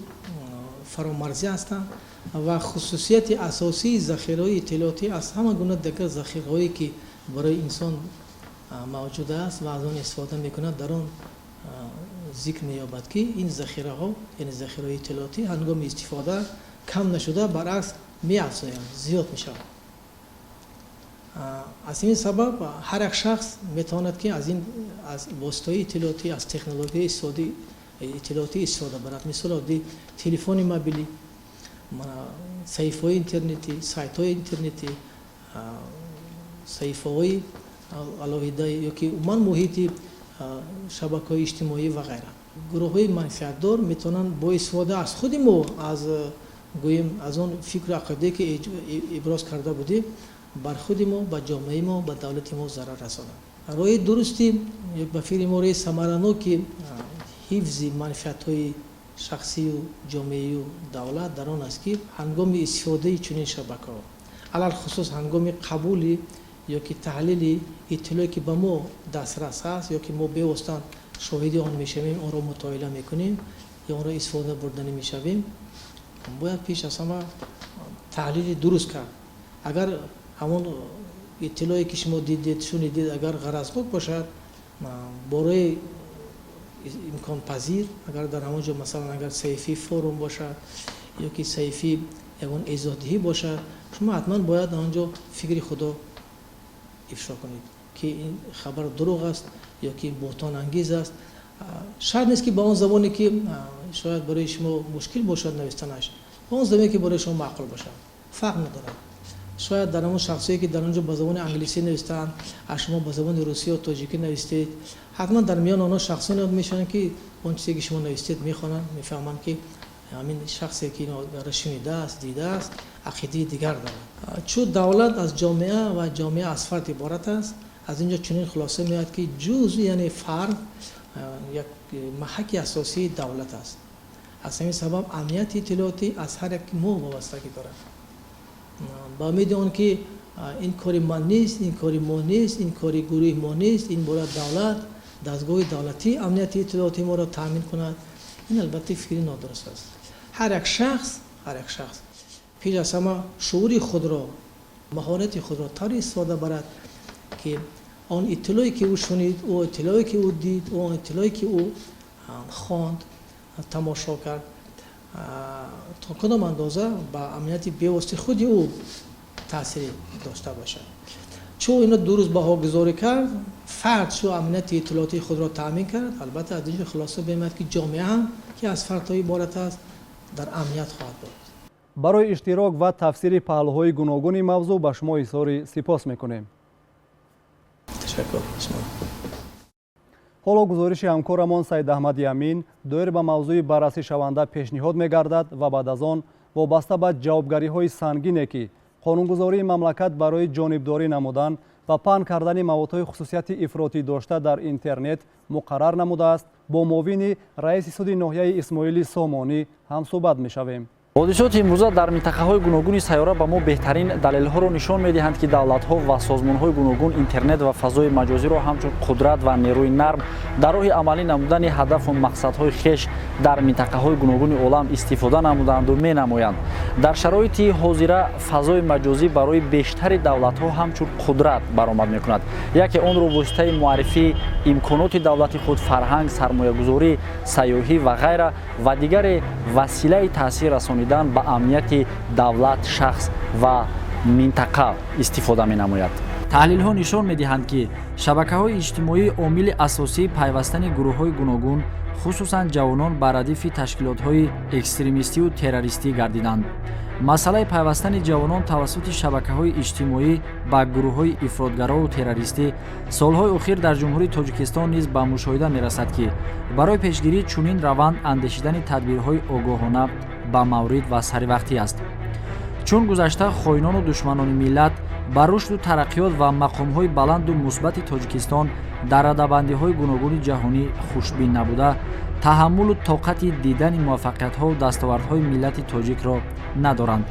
фаромарзӣ ҳастанд ва хусусияти асосии захираҳои иттилоотӣ аз ҳама гуна дигар захираҳое ки барои инсон мавҷуд аст ва аз он истифода мекунад дар он зикр меёбад ки ин захираҳо, яъне захираҳои иттилоотӣ ҳангоми истифода кам нашуда баръакс меафзоянд, зиёд мешавад. аз ин сабаб ҳар як шахс метавонад ки аз ин аз воситаҳои иттилоотӣ, аз технологияи иттилоотӣ истифода барад. мисол оддӣ телефони мобилӣ, саҳифаҳои интернетӣ, сайтҳои интернетӣ, саҳифаҳои алоҳида ё ки умуман муҳити шабакаҳои иҷтимоӣ ва ғайра. гурӯҳҳои манфиатдор метавонанд бо истифода аз худи мо, аз гӯем аз он фикру ақидае ки иброз карда будем, бар худи мо, ба ҷомеаи мо, ба давлати мо зарар расонанд. роҳи дурусти ё ба фикри мо роҳи самараноки ҳифзи манфиатҳои шахсию ҷомеаю давлат дар он аст ки ҳангоми истифодаи чунин шабакаҳо, алалхусус ҳангоми қабули ё ки таҳлили иттилое ки ба мо дастрас аст ё ки мо бевоситан шоҳиди он мешавем, онро мутоила мекунем ё онро истифода бурданӣ мешавем, бояд пеш аз ҳама таҳлили дуруст кард. агар ҳамон иттилое ки шумо дидед, шунидед, агар ғаразнок бошад, бораи имконпазир, агар дар ҳамон ҷо масалан агар саҳифаи форум бошад ё ки саҳифаи ягон эзодиҳӣ бошад, шумо ҳатман бояд дар он ҷо фикри худо ифшо кунед ки ин хабар дурӯғ аст ё ки буҳтонангез аст. шарт нест ки ба он забоне ки шояд барои шумо мушкил бошад навистанаш, ба он забоне ки барои шумо маъқул бошад, фарқ надорад. шояд дар ҳамон шахсое ки дар он ҷо ба забони англисӣ навистаанд, аз шумо ба забони русӣ ё тоҷикӣ навистед, ҳатман дар миёни онҳо шахсоне мешаванд ки он чизе ки шумо навистед мехонанд, мефаҳманд ки ҳамин шахсе ки инро шунидааст, дидааст, ақидаи дигар дорад. чун давлат аз ҷомеа ва ҷомеа аз фард иборат аст, аз ин ҷо чунин хулоса меояд ки ҷузъ яъне фард як маҳаки асосии давлат аст. аз ҳамин сабаб амнияти иттилоотӣ аз ҳар яки мо вобастагӣ дорад. ба умеди он ки ин кори ман нест, ин кори мо нест, ин кори гурӯҳи мо нест, ин бояд давлат, дастгоҳи давлатӣ амнияти иттилоотӣ моро таъмин кунад, ин албатта фикри нодуруст аст. ҳар як шахс пеш аз ҳама шуури худро, маҳорати худро тавре истифода барад ки он иттилое ки ӯ шунид, он иттилое ки ӯ дид, он иттилое ки ӯ хонд, тамошо кард, то кадом андоза ба амнияти бевосити худи ӯ таъсире дошта бошад. чун ино дуруст баҳогузорӣ кард, фард шу амнияти иттилоотии худро таъмин кард, албатта аз ин ҷо хулоса меояд ки ҷомеа ҳам ки аз фардҳо иборат аст дар амният хоҳад буд. барои иштирок ва тафсири паҳлӯҳои гуногуни мавзӯъ ба шумо изҳори сипос мекунем. ташаккур. ҳоло гузориши ҳамкорамон Саидаҳмади Амин доир ба мавзӯи баррасишаванда пешниҳод мегардад ва баъд аз он вобаста ба ҷавобгариҳои сангине ки қонунгузории мамлакат барои ҷонибдорӣ намудан ва паҳн кардани маводҳои хусусияти ифротӣ дошта дар интернет муқаррар намудааст, бо муовини раиси суди ноҳияи Исмоили Сомонӣ ҳамсӯҳбат мешавем. ҳодисоти имрӯза дар минтақаҳои гуногуни сайёра ба мо беҳтарин далелҳоро нишон медиҳанд, ки давлатҳо ва созмонҳои гуногун интернет ва фазои маҷозиро ҳамчун қудрат ва нерӯи нарм дар роҳи амалӣ намудани ҳадафу мақсадҳои хеш дар минтақаҳои гуногуни олам истифода намуданду менамоянд. Дар шароити ҳозира фазои маҷозӣ барои бештари давлатҳо ҳамчун қудрат баромад мекунад. Яке онро воситаи муаррифии имконоти давлати худ, фарҳанг, сармоягузорӣ, сайёҳӣ ва ғайра ва дигаре василаи таъсир расонидан ба амнияти давлат, шахс ва минтақа истифода менамояд. таҳлилҳо нишон медиҳанд, ки шабакаҳои иҷтимоӣ омили асосии пайвастани гурӯҳҳои гуногун, хусусан ҷавонон ба радифи ташкилотҳои экстремистию террористӣ гардиданд. масъалаи пайвастани ҷавонон тавассути шабакаҳои иҷтимоӣ ба гурӯҳҳои ифротгарову террористӣ солҳои охир дар ҷумҳурии Тоҷикистон низ ба мушоҳида мерасад, ки барои пешгирии чунин раванд андешидани тадбирҳои огоҳона ба маврид ва саривақтӣ аст. чун гузашта хоинону душманони миллат ба рушду тараққиёт ва мақомҳои баланду мусбати Тоҷикистон дар радабандиҳои гуногуни ҷаҳонӣ хушбин набуда, таҳаммулу тоқати дидани муваффақиятҳоу дастовардҳои миллати тоҷикро надоранд.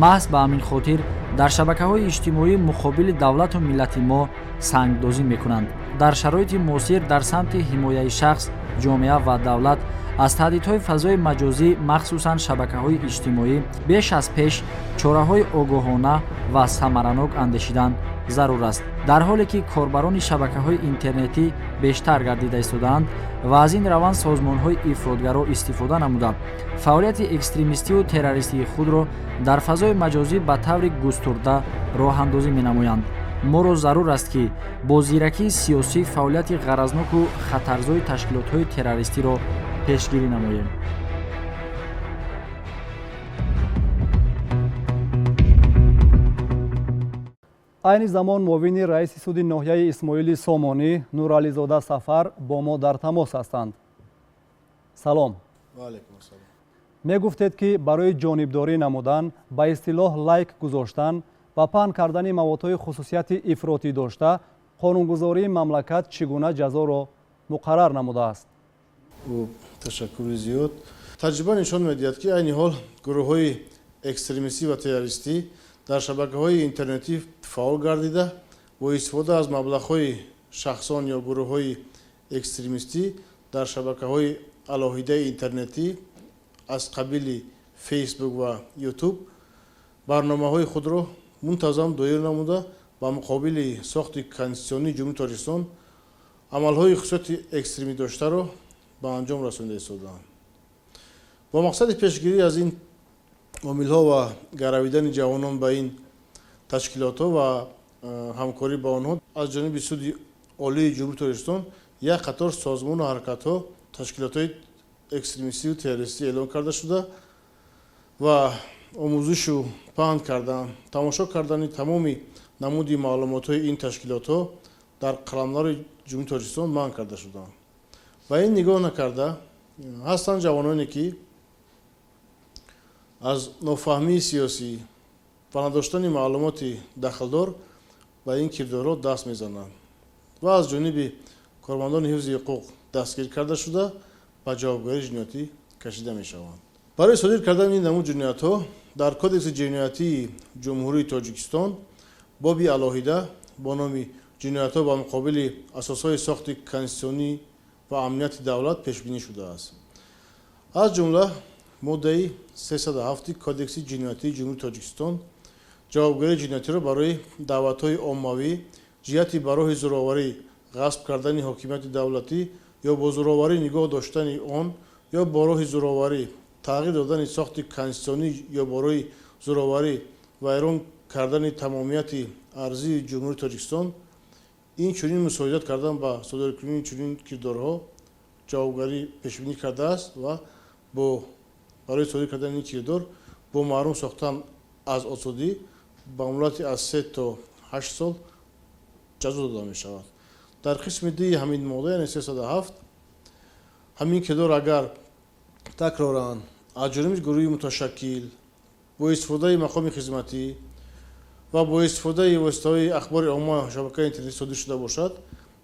маҳз ба ҳамин хотир дар шабакаҳои иҷтимоӣ муқобили давлату миллати мо сангдозӣ мекунанд. дар шароити муосир дар самти ҳимояи шахс, ҷомеа ва давлат аз таҳдидҳои фазои маҷозӣ, махсусан шабакаҳои иҷтимоӣ, беш аз пеш чораҳои огоҳона ва самаранок андешидан зарур аст. дар ҳоле ки корбарони шабакаҳои интернетӣ бештар гардида истодаанд ва аз ин раванд созмонҳои ифротгаро истифода намуда фаъолияти экстремистию террористии худро дар фазои маҷозӣ ба таври густурда роҳандозӣ менамоянд. моро зарур аст, ки бо зиракии сиёсӣ фаъолияти ғаразноку хатарзои ташкилотҳои террористиро пешгирӣ намоем. айни замон муовини раиси суди ноҳияи исмоили сомонӣ нурализода сафар бо мо дар тамос ҳастанд. салом. мегуфтед, ки барои ҷонибдорӣ намудан, ба истилоҳ лайк гузоштан ва паҳн кардани маводҳои хусусияти ифротӣ дошта қонунгузории мамлакат чӣ гуна ҷазоро муқаррар намудааст? ташаккури зиёд. таҷриба нишон медиҳад, ки айни ҳол гурӯҳҳои экстремистӣ ва террористӣ дар шабакаҳои интернетӣ фаъол гардида, бо истифода аз маблағҳои шахсон ё гурӯҳҳои экстремистӣ дар шабакаҳои алоҳидаи интернетӣ аз қабили фейсбук ва ютуб барномаҳои худро мунтазам доир намуда, ба муқобили сохти конститутсионии ҷумҳурии Тоҷикистон амалҳои хусусияти экстремӣ доштаро ба анҷом расонида истодаанд. бо мақсади пешгирӣ аз ин омилҳо ва гаравидани ҷавонон ба ин ташкилотҳо ва ҳамкорӣ ба онҳо аз ҷониби суди олии ҷумҳурии Тоҷикистон як қатор созмону ҳаракатҳо ташкилотҳои экстремистию террористӣ эълон карда шуда ва омӯзишу паҳн кардан, тамошо кардани тамоми намуди маълумотҳои ин ташкилотҳо дар қаламнори ҷумҳурии Тоҷикистон манъ карда шуданд. ба ин нигоҳ накарда, ҳастанд ҷавононе, ки аз нофаҳмии сиёсӣ ва надоштани маълумоти дахлдор ба ин кирдорҳо даст мезананд ва аз ҷониби кормандони ҳифзи ҳуқуқ дастгир карда шуда ба ҷавобгарии ҷиноятӣ кашида мешаванд. барои содир кардани ин намуд ҷиноятҳо дар кодекси ҷиноятии ҷумҳурии Тоҷикистон боби алоҳида бо номи ҷиноятҳо ба муқобили асосҳои сохти конститутсионӣ ва амнияти давлат пешбинӣ шудааст. аз ҷумла моддаи 307 кодекси ҷиноятии ҷумҳурии Тоҷикистон ҷавобгарии ҷиноятиро барои даъватҳои оммавӣ ҷиҳати ба роҳи зӯроварӣ ғасб кардани ҳокимияти давлатӣ ё бо зӯроварӣ нигоҳ доштани он ё бо роҳи зӯроварӣ тағйир додани сохти конститутсионӣ ё бо роҳи зӯроварӣ вайрон кардани тамомияти арзии ҷумҳурии Тоҷикистон, инчунин мусоидат кардан ба содиркунии чунин кирдорҳо ҷавобгарӣ пешбинӣ кардааст ва барои содир кардани ин кирдор бо маҳрум сохтан аз озодӣ ба муҳлати аз 3 то 8 сол ҷазо дода мешавад. дар қисми ди ҳамин модда, яъне 307, ҳамин кирдор агар такроран аз ҷониби гурӯҳи муташаккил бо истифодаи мақоми хизматӣ ва бо истифодаи воситаҳои ахбори омма шабакаи интернетӣ содир шуда бошад,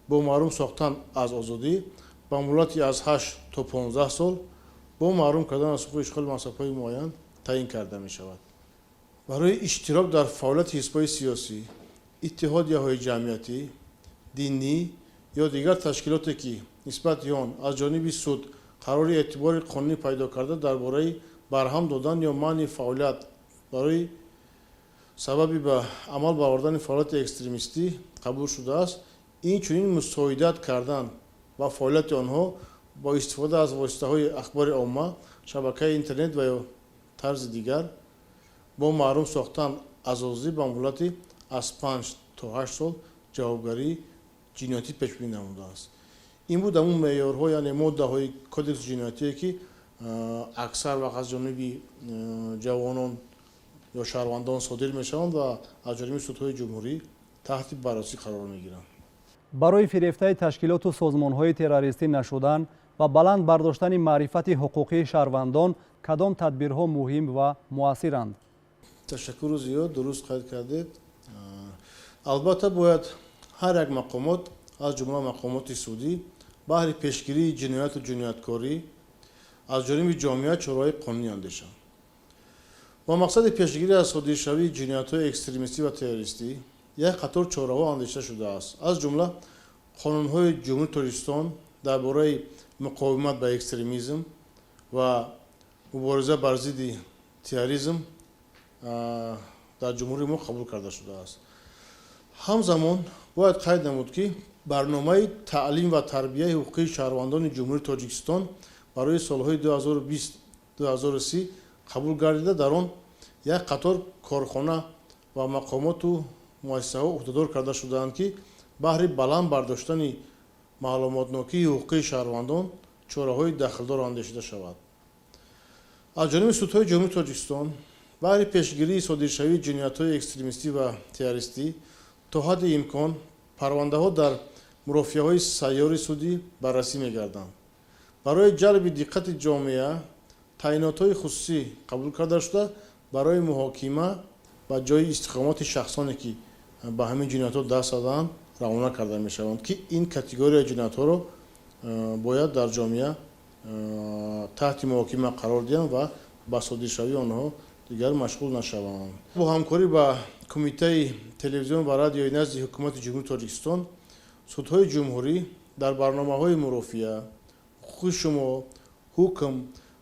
бо маҳрум сохтан аз озодӣ ба муҳлати аз 8 то 15 сол, бо маҳрум кардан аз ҳуқуқи ишғоли мансабҳои муайян таъин карда мешавад. барои иштирок дар фаъолияти ҳизбҳои сиёсӣ, иттиҳодияҳои ҷамъиятӣ, динӣ ё дигар ташкилоте ки нисбати он аз ҷониби суд қарори эътибори қонунӣ пайдо карда дар бораи барҳам додан ё манъи фаъолият барои сабаби ба амал баровардани фаъолияти экстремистӣ қабул шудааст, инчунин мусоидат кардан ба фаъолияти онҳо бо истифода аз воситаҳои ахбори омма, шабакаи интернет ва ё тарзи дигар бо маҳрум сохтан азозӣ ба муҳлати аз 5 то 8 сол ҷавобгарии ҷиноятӣ пешбинӣ намудааст. ин буд ҳамун меъёрҳо, яъне моддаҳои кодекси ҷиноятие ки аксар вақт аз ҷониби ҷавонон ё шаҳрвандон содир мешаванд ва аз ҷониби судҳои ҷумҳурӣ таҳти баррасӣ қарор мегиранд. барои фирефтаи ташкилоту созмонҳои террористӣ нашудан ва баланд бардоштани маърифати ҳуқуқии шаҳрвандон кадом тадбирҳо муҳим ва муассиранд? ташаккуру зиёд, дуруст қайд кардед. албатта бояд ҳар як мақомот аз ҷумла мақомоти судӣ баҳри пешгирии ҷинояту ҷинояткорӣ аз ҷониби ҷомеа чораҳои қонунӣ андешанд. با مقصد پیشگیری از صادرشوی جنایت‌های اکستریمیستی و تروریستی یک قطار چاره‌ها اندیشیده شده است. از جمله قانون‌های جمهوری ترکستان درباره مقاومت به اکستریمیسم و مبارزه بر ضد تروریسم در جمهوری ما قبول کرده شده است. همزمان باید قید نمود که برنامه تعلیم و تربیت حقوقی شهروندان جمهوری تاجیکستان برای سالهای 2020-2030 قبول گردیده در آن یک قطار کارخانه و مقامات و مؤسسه‌ها عهدهدار کرده شده‌اند که بهر بلند برداشتن معلوماتناکی حقوقی شهروندان چاره‌های دخلدار اندیشیده شود. از جانب سودهای جمهوری تاجیکستان بهر پیشگیری صادرشوی جنایت‌های اکستریمیستی و تروریستی تا حد امکان پرونده‌ها در مرافعه‌های سیار سودی بررسی می‌گردند. برای جلب دقت جامعه تعیینات‌های خصوصی قبول کرده شده برای محاکمه و جای استقامت شخصانی که به همین جنایت‌ها دست دادند روانه کرده می‌شوند که این کاتگوری جنایت‌ها را باید در جامعه تحت محاکمه قرار دهند و با صادرشوی آنها دیگر مشغول نشوند. با همکاری با کمیته تلویزیون و رادیوی نزد حکومت جمهوری تاجیکستان، سودهای جمهوری در برنامه‌های مرافعه، حقوق شما، حکم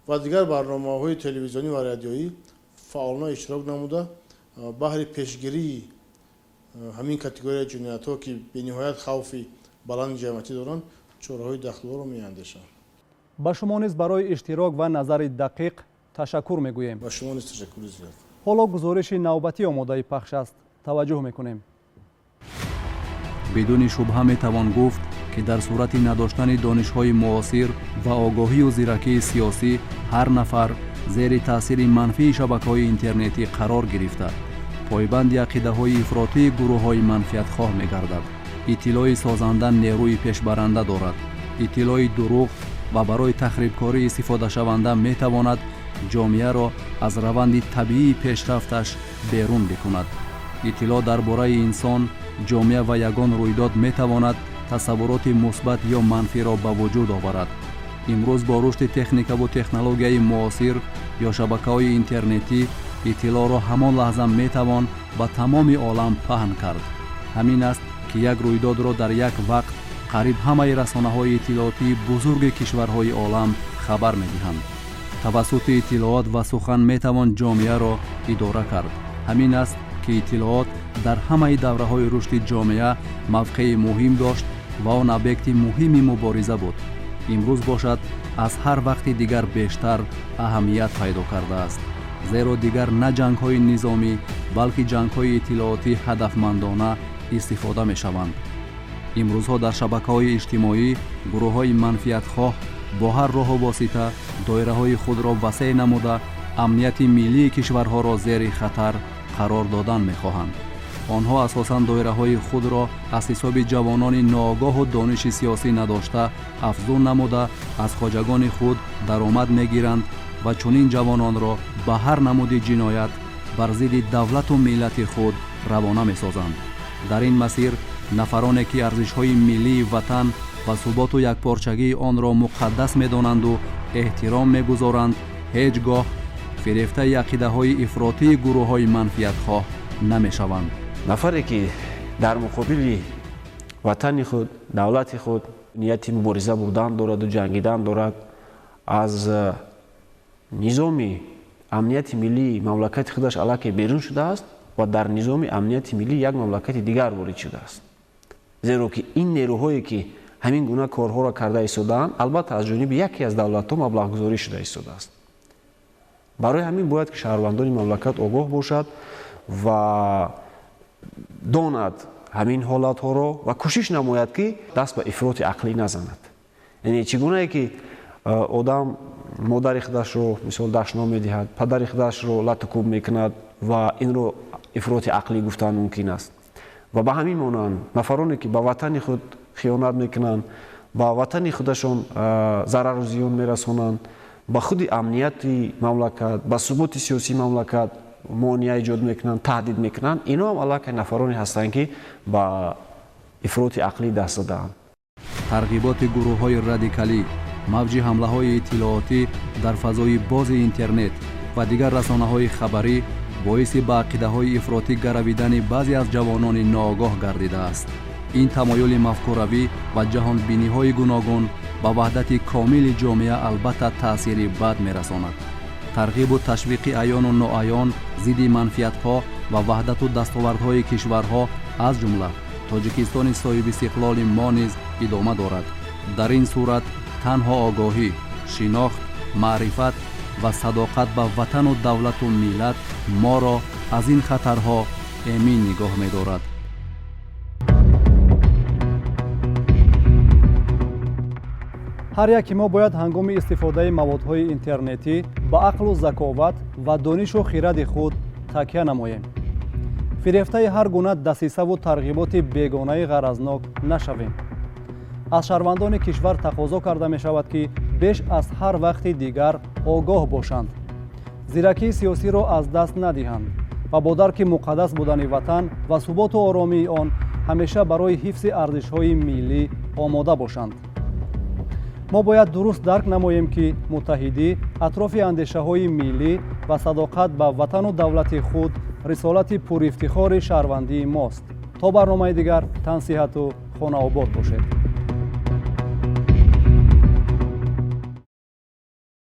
و دیگر برنامه‌های تلویزیونی و رادیویی فعالانه اشتراک نموده بهر پیشگیری همین کاتگوری جنایت‌ها که به‌نهایت خوفی بلند جمعیتی دارند چاره‌های دخل‌دار را می‌اندیشند. با شما نیز برای اشتراک و نظر دقیق تشکر می‌گوییم. با شما نیز تشکر زیاد. حالا گزارش نوبتی آماده پخش است. توجه می‌کنیم. بدون شبهه می‌توان گفت که در صورت نداشتن دانش‌های معاصر و آگاهی و زیرکی سیاسی هر نفر زیر تاثیر منفی شبکه‌های اینترنتی قرار گرفته پایبند عقیده‌های افراطی گروه‌های منفعت‌خواه می‌گردد. اطلاع سازنده نیروی پیشبرنده دارد. اطلاع دروغ و برای تخریبکاری استفاده شونده می‌تواند جامعه را از روند طبیعی پیشرفتش بیرون بکند. اطلاع درباره انسان، جامعه و یگان رویداد می‌تواند تصورات مثبت یا منفی را به وجود آورد. امروز با رشد تکنیک و تکنولوژی معاصر یا شبکه‌های اینترنتی اطلاع را همان لحظه میتوان به تمام عالم پهن کرد. همین است که یک رویداد را در یک وقت قریب همه رسانه‌های اطلاعاتی بزرگ کشورهای عالم خبر می‌دهند. توسط اطلاعات و سخن میتوان جامعه را اداره کرد. همین است که اطلاعات در همه دوره‌های رشد جامعه موقع مهم داشت و آن ابیکت مهم مبارزه بود. امروز باشد از هر وقت دیگر بیشتر اهمیت پیدا کرده است. زیرا دیگر نه جنگ‌های نظامی بلکه جنگ‌های اطلاعاتی هدفمندانه استفاده می‌شوند. امروزها در شبکه‌های اجتماعی گروه‌های منفعت‌خواه با هر راه و واسطه دایره‌های خود را وسیع نموده امنیت ملی کشورها را زیر خطر قرار دادن می‌خواهند. آنها اساساً دایره‌های خود را از حساب جوانان ناآگاه و دانش سیاسی نداشته افزون نموده از خواجگان خود درآمد می‌گیرند و چنین جوانان را به هر نمود جنایت بر ضد دولت و ملت خود روانه می‌سازند. در این مسیر نفرانی که ارزش‌های ملی وطن و ثبات و یکپارچگی آن را مقدس می‌دانند و احترام می‌گذارند هیچگاه фирефтаи ақидаҳои ифротии гурӯҳҳои манфиатхоҳ намешаванд. нафаре ки дар муқобили ватани худ, давлати худ нияти мубориза бурдан дораду ҷангидан дорад, аз низоми амнияти миллии мамлакати худаш аллакай берун шудааст ва дар низоми амнияти миллӣ як мамлакати дигар ворид шудааст. зеро ки ин нерӯҳое ки ҳамин гуна корҳоро карда истодаанд, албатта аз ҷониби яке аз давлатҳо маблағгузорӣ шуда истодааст. барои ҳамин бояд ки шаҳрвандони мамлакат огоҳ бошад ва донад ҳамин ҳолатҳоро ва кӯшиш намояд ки даст ба ифроти ақлӣ назанад. яъне чӣ гунае ки одам модари худашро мисол дашно медиҳад, падари худашро латукуб мекунад ва инро ифроти ақлӣ гуфтан мумкин аст. ва ба ҳамин монанд нафароне ки ба ватани худ хиёнат мекунанд, ба ватани худашон зарару зиён мерасонанд, ба худи амнияти мамлакат, ба суботи сиёсии мамлакат монеа эҷод мекунанд, таҳдид мекунанд, ино ҳам аллакай нафароне ҳастанд ки ба ифроти ақлӣ даст додаанд. тарғиботи гурӯҳҳои радикалӣ, мавҷи ҳамлаҳои иттилоотӣ дар фазои бози интернет ва дигар расонаҳои хабарӣ боиси ба ақидаҳои ифротӣ гаравидани баъзе аз ҷавонони ноогоҳ гардидааст. ин тамоюли мафкуравӣ ва ҷаҳонбиниҳои гуногун ба ваҳдати комили ҷомеа албатта таъсири бад мерасонад. тарғибу ташвиқи аёну ноаён зидди манфиатҳо ва ваҳдату дастовардҳои кишварҳо аз ҷумла тоҷикистони соҳиби истиқлоли мо низ идома дорад. дар ин сурат танҳо огоҳӣ, шинохт, маърифат ва садоқат ба ватану давлату миллат моро аз ин хатарҳо эмин нигоҳ медорад. ҳар яки мо бояд ҳангоми истифодаи маводҳои интернетӣ ба ақлу заковат ва донишу хиради худ такя намоем. фирефтаи ҳар гуна дасисаву тарғиботи бегонаи ғаразнок нашавем. аз шаҳрвандони кишвар тақозо карда мешавад ки беш аз ҳар вақти дигар огоҳ бошанд, зиракии сиёсиро аз даст надиҳанд ва бо дарки муқаддас будани ватан ва суботу оромии он ҳамеша барои ҳифзи арзишҳои миллӣ омода бошанд. мо бояд дуруст дарк намоем ки муттаҳидӣ атрофи андешаҳои миллӣ ва садоқат ба ватану давлати худ рисолати пурифтихори шаҳрвандии мост. то барномаи дигар тан сиҳату хонаобод бошед.